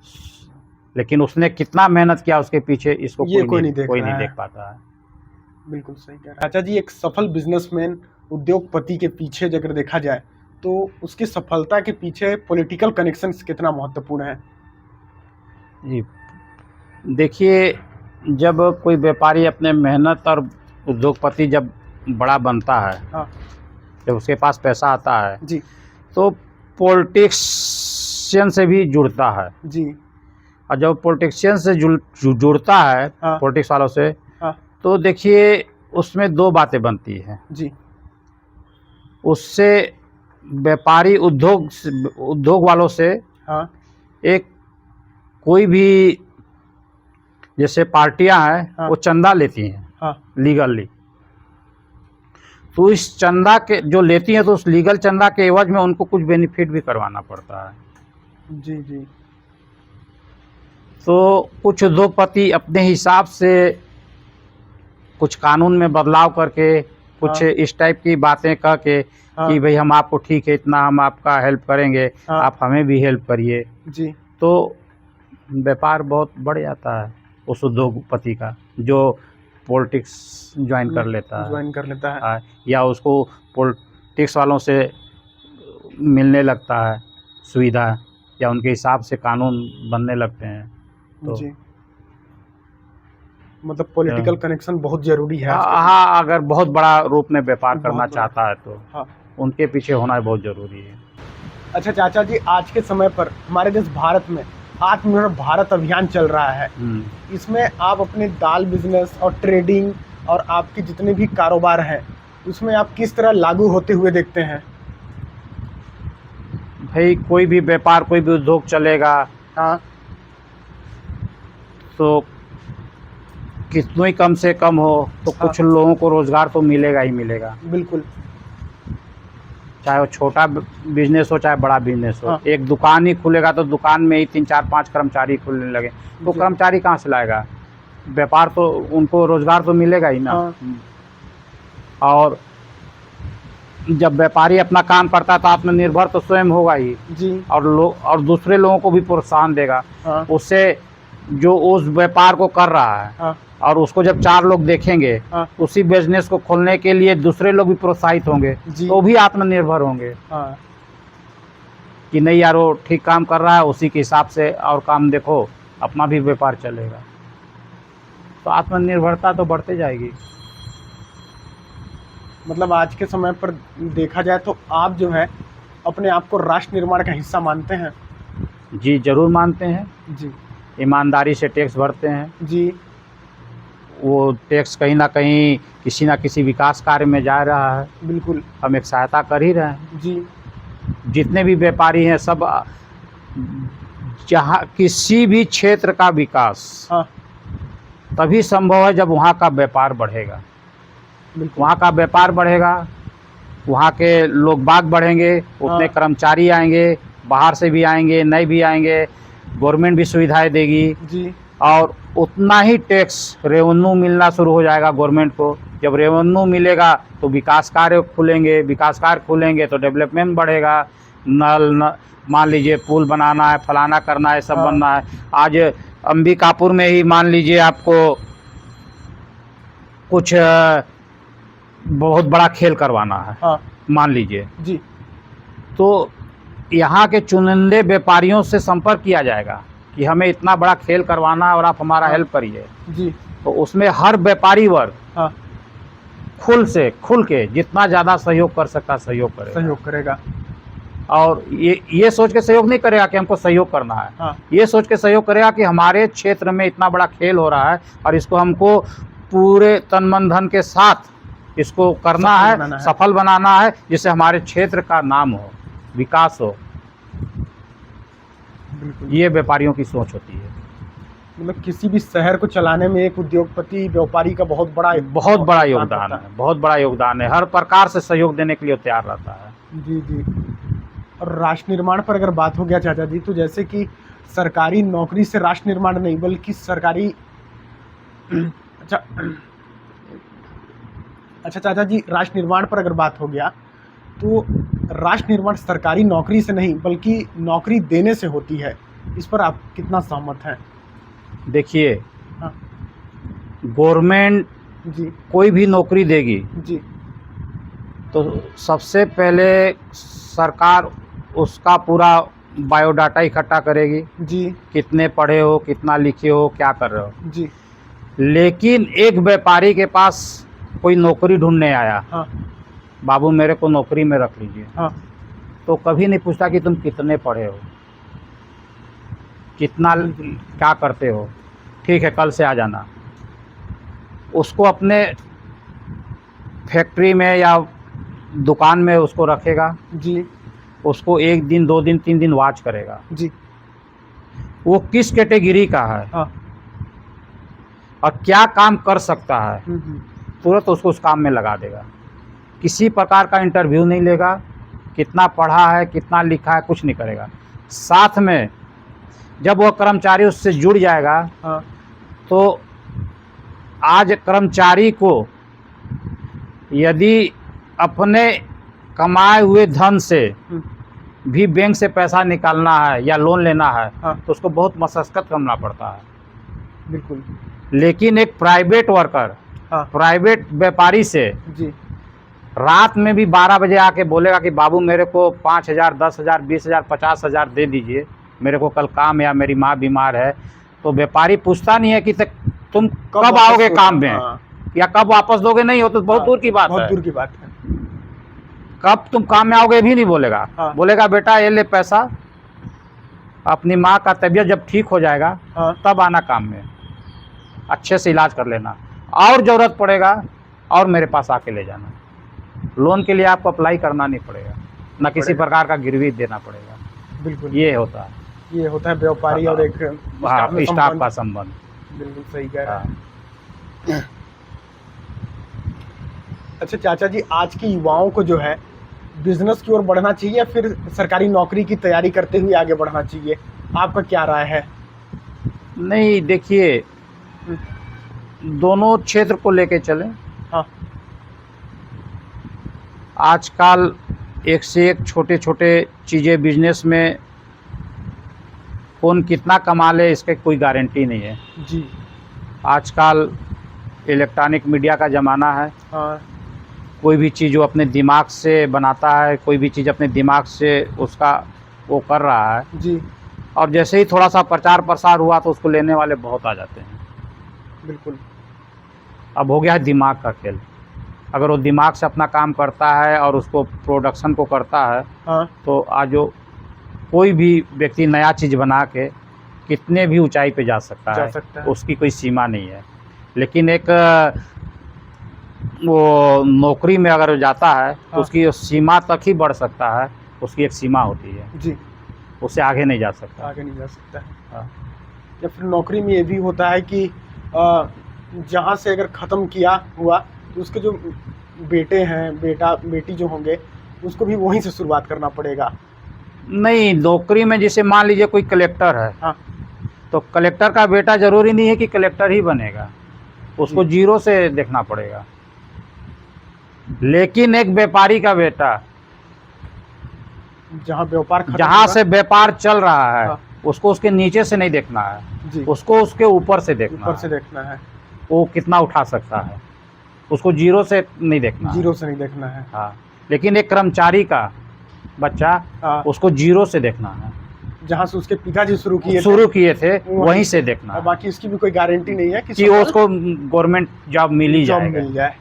लेकिन उसने कितना मेहनत किया उसके पीछे, इसको कोई नहीं देख पाता है। बिल्कुल सही कह रहे हैं। अच्छा जी, एक सफल बिजनेसमैन उद्योगपति के पीछे अगर देखा जाए तो उसकी सफलता के पीछे पॉलिटिकल कनेक्शंस कितना महत्वपूर्ण है? जी देखिए, जब कोई व्यापारी अपने मेहनत और उद्योगपति जब बड़ा बनता है, जब उसके पास पैसा आता है जी, तो पॉलिटिशियन से भी जुड़ता है जी। और जब पॉलिटिशियन से जुड़ता है पॉलिटिक्स वालों से, तो देखिए उसमें 2 बातें बनती हैं जी। उससे व्यापारी उद्योग वालों से एक कोई भी जैसे पार्टियां हैं वो चंदा लेती हैं लीगली, तो इस चंदा के जो लेती हैं तो उस लीगल चंदा के एवज में उनको कुछ बेनिफिट भी करवाना पड़ता है। जी जी। तो कुछ उद्योगपति अपने हिसाब से कुछ कानून में बदलाव करके कुछ इस टाइप की बातें कह के कि भाई हम आपको ठीक है इतना हम आपका हेल्प करेंगे, आप हमें भी हेल्प करिए जी, तो व्यापार बहुत बढ़ जाता है उस उद्योगपति का जो पॉलिटिक्स ज्वाइन कर लेता है या उसको पॉलिटिक्स वालों से मिलने लगता है सुविधा या उनके हिसाब से कानून बनने लगते हैं। तो जी, मतलब पॉलिटिकल कनेक्शन बहुत जरूरी है। हाँ, अगर बहुत बड़ा रूप में व्यापार करना चाहता है तो उनके पीछे होना बहुत जरूरी है। अच्छा चाचा जी, आज के समय पर हमारे देश भारत में आत्मनिर्भर भारत अभियान चल रहा है, इसमें आप अपने दाल बिजनेस और ट्रेडिंग और आपके जितने भी कारोबार हैं उसमें आप किस तरह लागू होते हुए देखते हैं? भाई कोई भी व्यापार कोई भी उद्योग चलेगा तो कितनों ही कम से कम हो तो कुछ लोगों को रोजगार तो मिलेगा ही मिलेगा। बिल्कुल, चाहे वो छोटा बिजनेस हो चाहे बड़ा बिजनेस हो। एक दुकान ही खुलेगा तो दुकान में ही 3-4-5 कर्मचारी खुलने लगे तो कर्मचारी कहाँ से लाएगा? व्यापार तो उनको रोजगार तो मिलेगा ही ना। और जब व्यापारी अपना काम करता है तो आत्मनिर्भर तो स्वयं होगा ही जी, और दूसरे लोगों को भी प्रोत्साहन देगा। उससे जो उस व्यापार को कर रहा है और उसको जब 4 लोग देखेंगे उसी बिजनेस को खोलने के लिए दूसरे लोग भी प्रोत्साहित होंगे तो भी आत्मनिर्भर होंगे कि नहीं यार वो ठीक काम कर रहा है, उसी के हिसाब से और काम देखो अपना भी व्यापार चलेगा। तो आत्मनिर्भरता तो बढ़ते जाएगी। मतलब आज के समय पर देखा जाए तो आप जो है अपने आप को राष्ट्र निर्माण का हिस्सा मानते हैं? जी जरूर मानते हैं जी। ईमानदारी से टैक्स भरते हैं जी, वो टैक्स कहीं ना कहीं किसी ना किसी विकास कार्य में जा रहा है। बिल्कुल, हम एक सहायता कर ही रहे हैं जी। जितने भी व्यापारी हैं सब जहाँ किसी भी क्षेत्र का विकास तभी संभव है जब वहाँ का व्यापार बढ़ेगा। वहाँ का व्यापार बढ़ेगा, वहाँ के लोग बाग बढ़ेंगे, उतने कर्मचारी आएंगे, बाहर से भी आएंगे, नए भी आएंगे, गवर्नमेंट भी सुविधाएं देगी जी, और उतना ही टैक्स रेवेन्यू मिलना शुरू हो जाएगा गवर्नमेंट को। जब रेवेन्यू मिलेगा तो विकास कार्य खुलेंगे तो डेवलपमेंट बढ़ेगा। मान लीजिए पुल बनाना है, फलाना करना है, सब बनना है। आज अंबिकापुर में ही मान लीजिए आपको कुछ बहुत बड़ा खेल करवाना है मान लीजिए जी, तो यहाँ के चुनिंदे व्यापारियों से संपर्क किया जाएगा कि हमें इतना बड़ा खेल करवाना है और आप हमारा हेल्प करिए जी। तो उसमें हर व्यापारी वर्ग हाँ, खुल के जितना ज़्यादा सहयोग कर सकता सहयोग करेगा। सहयोग करेगा। और ये सोच के सहयोग नहीं करेगा कि हमको सहयोग करना है। हाँ, ये सोच के सहयोग करेगा कि हमारे क्षेत्र में इतना बड़ा खेल हो रहा है और इसको हमको पूरे तन मन धन के साथ इसको करना है, सफल बनाना है, जिससे हमारे क्षेत्र का नाम हो, विकास हो। बिल्कुल। ये व्यापारियों की सोच होती है। मतलब किसी भी शहर को चलाने में एक उद्योगपति व्यापारी का बहुत बड़ा योगदान है, बहुत बड़ा योगदान है। हर प्रकार से सहयोग देने के लिए तैयार रहता है। जी जी। और राष्ट्र निर्माण पर अगर बात हो गया चाचा जी, तो जैसे कि सरकारी नौकरी से राष्ट्र निर्माण नहीं बल्कि सरकारी अच्छा चाचा जी, राष्ट्र निर्माण पर अगर बात हो गया तो राष्ट्र निर्माण सरकारी नौकरी से नहीं बल्कि नौकरी देने से होती है। इस पर आप कितना सहमत हैं? देखिए, हाँ गवर्नमेंट जी कोई भी नौकरी देगी जी, तो सबसे पहले सरकार उसका पूरा बायोडाटा इकट्ठा करेगी जी कितने पढ़े हो, कितना लिखे हो, क्या कर रहे हो। जी। लेकिन एक व्यापारी के पास कोई नौकरी ढूंढने आया, हाँ बाबू मेरे को नौकरी में रख लीजिए, हाँ तो कभी नहीं पूछता कि तुम कितने पढ़े हो, कितना क्या करते हो, ठीक है कल से आ जाना। उसको अपने फैक्ट्री में या दुकान में उसको रखेगा जी उसको 1 दिन 2 दिन 3 दिन वॉच करेगा जी। वो किस कैटेगरी का है हाँ और क्या काम कर सकता है, हम्म। तुरंत उसको उस काम में लगा देगा। किसी प्रकार का इंटरव्यू नहीं लेगा, कितना पढ़ा है कितना लिखा है कुछ नहीं करेगा। साथ में जब वह कर्मचारी उससे जुड़ जाएगा हाँ तो आज कर्मचारी को यदि अपने कमाए हुए धन से भी बैंक से पैसा निकालना है या लोन लेना है हाँ तो उसको बहुत मशक्कत करना पड़ता है। बिल्कुल। लेकिन एक प्राइवेट वर्कर हाँ प्राइवेट व्यापारी से जी रात में भी 12 बजे आके बोलेगा कि बाबू मेरे को 5,000 10,000 20,000 50,000 दे दीजिए, मेरे को कल काम है या मेरी माँ बीमार है, तो व्यापारी पूछता नहीं है कि तुम कब आओगे काम में या कब वापस दोगे, नहीं हो तो बहुत दूर की बात है, बहुत दूर की बात है। कब तुम काम में आओगे भी नहीं बोलेगा। हाँ। बोलेगा बेटा ये ले पैसा, अपनी माँ का तबीयत जब ठीक हो जाएगा हाँ तब आना काम में, अच्छे से इलाज कर लेना, और ज़रूरत पड़ेगा और मेरे पास आके ले जाना। लोन के लिए आपको अप्लाई करना नहीं पड़ेगा, ना किसी प्रकार का गिरवी देना पड़ेगा। बिल्कुल, ये होता है, ये होता है व्यापारी और एक स्टाफ का संबंध। बिल्कुल सही कह रहे हैं। अच्छा चाचा जी, आज के युवाओं को जो है बिजनेस की ओर बढ़ना चाहिए या फिर सरकारी नौकरी की तैयारी करते हुए आगे बढ़ना चाहिए, आपका क्या राय है? नहीं देखिए, दोनों क्षेत्र को लेके चलें। हाँ आजकल एक से एक छोटे छोटे चीज़ें बिजनेस में कौन कितना कमा ले इसके कोई गारंटी नहीं है जी। आजकल इलेक्ट्रॉनिक मीडिया का ज़माना है। हाँ कोई भी चीज़ वो अपने दिमाग से बनाता है, कोई भी चीज़ अपने दिमाग से उसका वो कर रहा है जी। और जैसे ही थोड़ा सा प्रचार प्रसार हुआ तो उसको लेने वाले बहुत आ जाते हैं। बिल्कुल। अब हो गया है दिमाग का खेल। अगर वो दिमाग से अपना काम करता है और उसको प्रोडक्शन को करता है हाँ तो आज जो कोई भी व्यक्ति नया चीज़ बना के कितने भी ऊंचाई पे जा सकता है, उसकी कोई सीमा नहीं है। लेकिन एक वो नौकरी में अगर जाता है तो उसकी सीमा तक ही बढ़ सकता है, उसकी एक सीमा होती है जी, उससे आगे नहीं जा सकता। आगे नहीं जा सकता है। हाँ। या फिर नौकरी में ये भी होता है कि जहाँ से अगर ख़त्म किया हुआ तो उसके जो बेटे हैं, बेटा बेटी जो होंगे उसको भी वहीं से शुरुआत करना पड़ेगा। नहीं, नौकरी में जैसे मान लीजिए कोई कलेक्टर है, हाँ तो कलेक्टर का बेटा ज़रूरी नहीं है कि कलेक्टर ही बनेगा, उसको जीरो से देखना पड़ेगा। लेकिन एक व्यापारी का बेटा जहाँ से व्यापार चल रहा है, हाँ। उसको उसके नीचे से नहीं देखना है जी। उसको उसके ऊपर से देखना है। वो कितना उठा सकता है, उसको जीरो से नहीं देखना जीरो से नहीं देखना है। हाँ। लेकिन एक कर्मचारी का बच्चा, हाँ। उसको जीरो से देखना है, जहाँ से उसके पिताजी शुरू किए थे वहीं से देखना है, बाकी इसकी भी कोई गारंटी नहीं है कि वो उसको गवर्नमेंट जॉब मिल ही जाएगा। मिल जाए।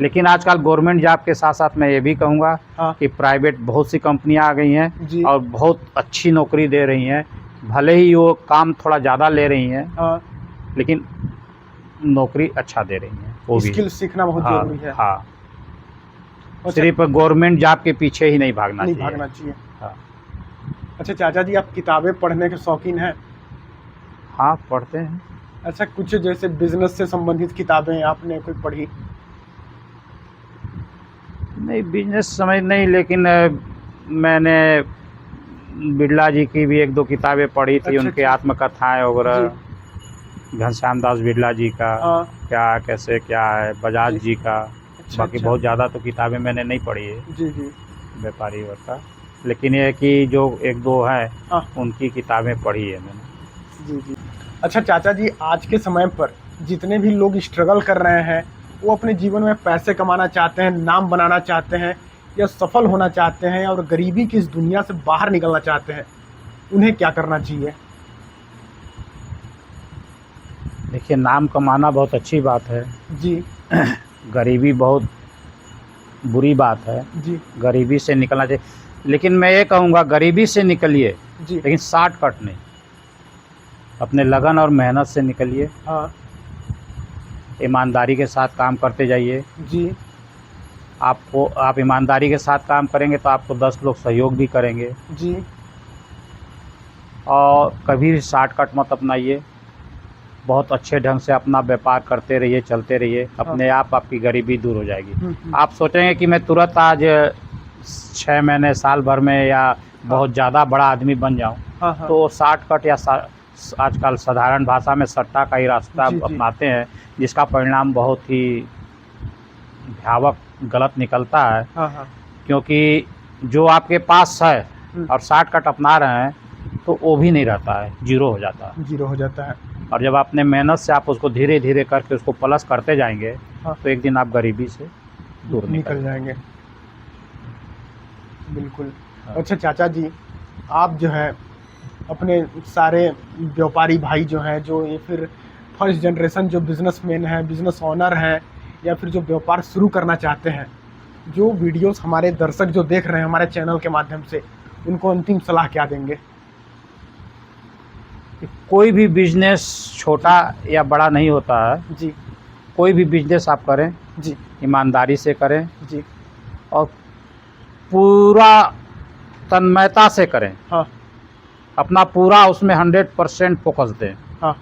लेकिन आजकल गवर्नमेंट जॉब के साथ साथ मैं ये भी कहूँगा हाँ। कि प्राइवेट बहुत सी कंपनियां आ गई हैं जी। और बहुत अच्छी नौकरी दे रही हैं, भले ही वो काम थोड़ा ज़्यादा ले रही हैं, हाँ। लेकिन नौकरी अच्छा दे रही हैं, वो भी स्किल सीखना बहुत जरूरी है। हाँ, अच्छा, सिर्फ गवर्नमेंट जॉब के पीछे ही नहीं भागना चाहिए। हाँ। अच्छा चाचा जी, आप किताबें पढ़ने के शौकीन हैं? हाँ, पढ़ते हैं। अच्छा, कुछ जैसे बिजनेस से संबंधित किताबें आपने कोई पढ़ी? नहीं, बिजनेस समझ नहीं, लेकिन मैंने बिरला जी की भी एक दो किताबें पढ़ी थी। अच्छा, उनके अच्छा। आत्मकथाएं वगैरह, घनश्याम दास बिरला जी का हाँ। क्या कैसे क्या है, बजाज जी का। अच्छा, बाकी अच्छा। बहुत ज़्यादा तो किताबें मैंने नहीं पढ़ी है जी जी। व्यापारी वर्ग का, लेकिन ये है कि जो एक दो हैं हाँ। उनकी किताबें पढ़ी है मैंने। जी जी। अच्छा चाचा जी, आज के समय पर जितने भी लोग स्ट्रगल कर रहे हैं, वो अपने जीवन में पैसे कमाना चाहते हैं, नाम बनाना चाहते हैं, या सफल होना चाहते हैं और गरीबी की इस दुनिया से बाहर निकलना चाहते हैं, उन्हें क्या करना चाहिए? देखिए, नाम कमाना बहुत अच्छी बात है जी। गरीबी बहुत बुरी बात है जी। गरीबी से निकलना चाहिए, लेकिन मैं ये कहूँगा गरीबी से निकलिए जी। लेकिन शॉर्टकट नहीं, अपने लगन और मेहनत से निकलिए। हाँ। ईमानदारी के साथ काम करते जाइए। जी। आप ईमानदारी के साथ काम करेंगे तो आपको 10 लोग सहयोग भी करेंगे। जी। और कभी भी शॉर्टकट मत अपनाइए, बहुत अच्छे ढंग से अपना व्यापार करते रहिए, चलते रहिए, अपने आप आपकी गरीबी दूर हो जाएगी। आप सोचेंगे कि मैं तुरंत आज 6 महीने साल भर में या बहुत ज़्यादा बड़ा आदमी बन जाऊं, हाँ। तो शॉर्टकट या आजकल साधारण भाषा में सट्टा का ही रास्ता जी, जी। अपनाते हैं, जिसका परिणाम बहुत ही भयावह गलत निकलता है। हाँ। क्योंकि जो आपके पास है और शॉर्टकट अपना रहे हैं तो वो भी नहीं रहता है, जीरो हो जाता है। जीरो हो जाता है। और जब अपने मेहनत से आप उसको धीरे धीरे करके उसको प्लस करते जाएंगे, हाँ। तो एक दिन आप गरीबी से दूर निकल जाएंगे। बिल्कुल। हाँ। अच्छा चाचा जी, आप जो है अपने सारे व्यापारी भाई जो हैं, जो ये फिर फर्स्ट जनरेशन जो बिजनेसमैन हैं, बिजनेस ओनर हैं, या फिर जो व्यापार शुरू करना चाहते हैं, जो वीडियोस हमारे दर्शक जो देख रहे हैं हमारे चैनल के माध्यम से, उनको अंतिम सलाह क्या देंगे? कोई भी बिजनेस छोटा या बड़ा नहीं होता है जी। कोई भी बिजनेस आप करें जी। ईमानदारी से करें जी। और पूरा तन्मयता से करें। हाँ। अपना पूरा उसमें 100% फोकस दें। हाँ।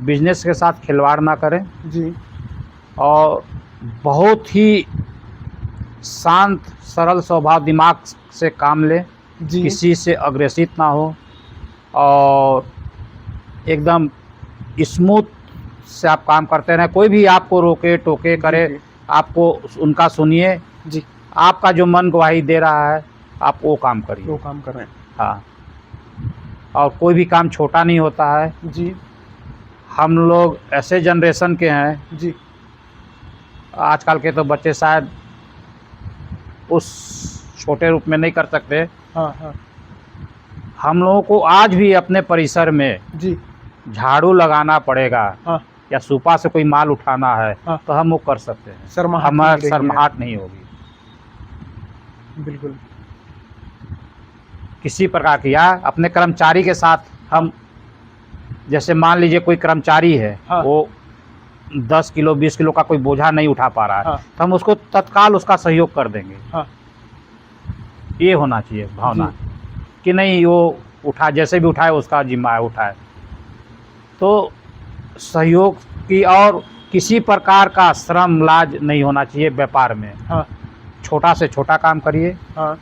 बिजनेस के साथ खिलवाड़ ना करें। जी। और बहुत ही शांत सरल स्वभाव दिमाग से काम लें। जी। किसी से अग्रेसित ना हो और एकदम स्मूथ से आप काम करते रहें। कोई भी आपको रोके टोके करे, जी। आपको उनका सुनिए। जी। आपका जो मन गवाही दे रहा है आप वो काम करिए, वो काम कर रहे हैं। हाँ। और कोई भी काम छोटा नहीं होता है। जी। हम लोग ऐसे जनरेशन के हैं, जी। आजकल के तो बच्चे शायद उस छोटे रूप में नहीं कर सकते। हाँ। हाँ। हम लोगों को आज भी अपने परिसर में जी। झाड़ू लगाना पड़ेगा। हाँ। या सुपा से कोई माल उठाना है। हाँ। तो हम वो कर सकते हैं, शर्माहट हमारी शर्माहट नहीं होगी बिल्कुल किसी प्रकार की। या अपने कर्मचारी के साथ हम, जैसे मान लीजिए कोई कर्मचारी है, हाँ। वो 10 किलो 20 किलो का कोई बोझा नहीं उठा पा रहा है। हाँ। तो हम उसको तत्काल उसका सहयोग कर देंगे। हाँ। ये होना चाहिए भावना कि नहीं, वो उठा, जैसे भी उठाए उसका जिम्मा है, उठाए। तो सहयोग की, और किसी प्रकार का श्रम लाज नहीं होना चाहिए व्यापार में। हाँ। छोटा से छोटा काम करिए। हाँ।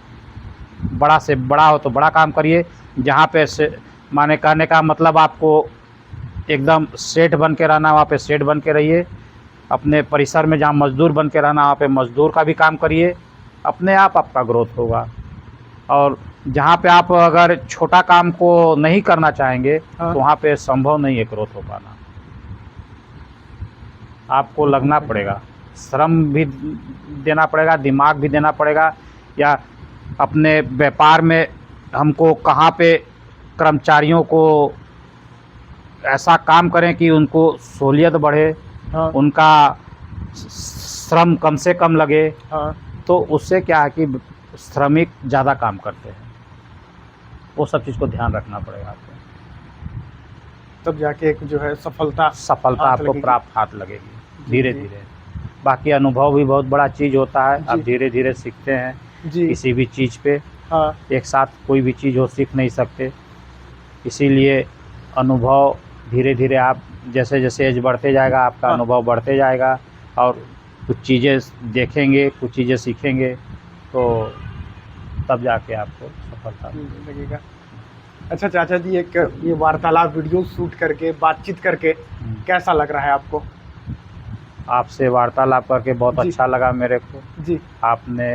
बड़ा से बड़ा हो तो बड़ा काम करिए। जहाँ पे से माने कहने का मतलब आपको एकदम सेठ बन के रहना, वहाँ पे सेठ बन के रहिए। अपने परिसर में जहाँ मजदूर बन के रहना, वहाँ पे मजदूर का भी काम करिए। अपने आप आपका ग्रोथ होगा। और जहाँ पे आप अगर छोटा काम को नहीं करना चाहेंगे, हाँ। तो वहाँ पे संभव नहीं है ग्रोथ हो पाना। आपको लगना पड़ेगा, श्रम भी देना पड़ेगा, दिमाग भी देना पड़ेगा। या अपने व्यापार में हमको कहाँ पे कर्मचारियों को ऐसा काम करें कि उनको सहूलियत बढ़े, हाँ उनका श्रम कम से कम लगे। हाँ तो उससे क्या है कि श्रमिक ज़्यादा काम करते हैं, वो सब चीज़ को ध्यान रखना पड़ेगा आपको, तब जाके एक जो है सफलता हाथ आपको लगेगी। प्राप्त हाथ लगेगी जी, धीरे जी। धीरे। बाकी अनुभव भी बहुत बड़ा चीज़ होता है, आप जी। धीरे धीरे सीखते हैं जी किसी भी चीज़ पे। हाँ एक साथ कोई भी चीज़ हो सीख नहीं सकते, इसीलिए अनुभव धीरे धीरे आप जैसे जैसे एज बढ़ते जाएगा आपका हाँ। अनुभव बढ़ते जाएगा, और कुछ चीज़ें देखेंगे, कुछ चीज़ें सीखेंगे, तो तब जाके आपको सफलता मिलेगी। लगेगा। अच्छा चाचा जी, एक ये वार्तालाप वीडियो शूट करके बातचीत करके कैसा लग रहा है आपको? आपसे वार्तालाप करके बहुत जी। अच्छा लगा मेरे को। जी आपने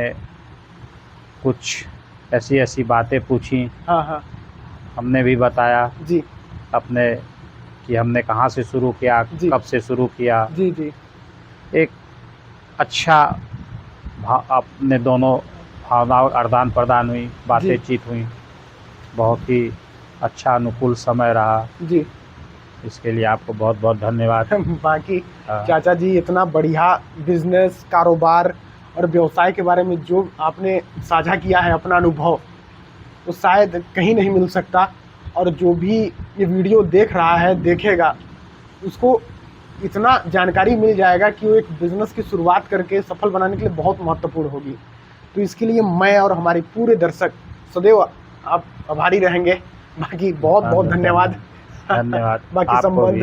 कुछ ऐसी ऐसी बातें पूछी, हाँ हाँ हमने भी बताया जी अपने कि हमने कहाँ से शुरू किया, जी। कब से शुरू किया। जी जी एक अच्छा अपने दोनों भावनाओं आदान प्रदान हुई, बातें चीत हुई, बहुत ही अच्छा अनुकूल समय रहा। जी इसके लिए आपको बहुत बहुत धन्यवाद। बाकी हाँ। चाचा जी इतना बढ़िया बिजनेस, कारोबार और व्यवसाय के बारे में जो आपने साझा किया है अपना अनुभव, वो शायद कहीं नहीं मिल सकता। और जो भी ये वीडियो देख रहा है, देखेगा, उसको इतना जानकारी मिल जाएगा कि वो एक बिज़नेस की शुरुआत करके सफल बनाने के लिए बहुत महत्वपूर्ण होगी। तो इसके लिए मैं और हमारे पूरे दर्शक सदैव आप आभारी रहेंगे। बाकी बहुत बहुत धन्यवाद। धन्यवाद बाकी आपको संबंध भी।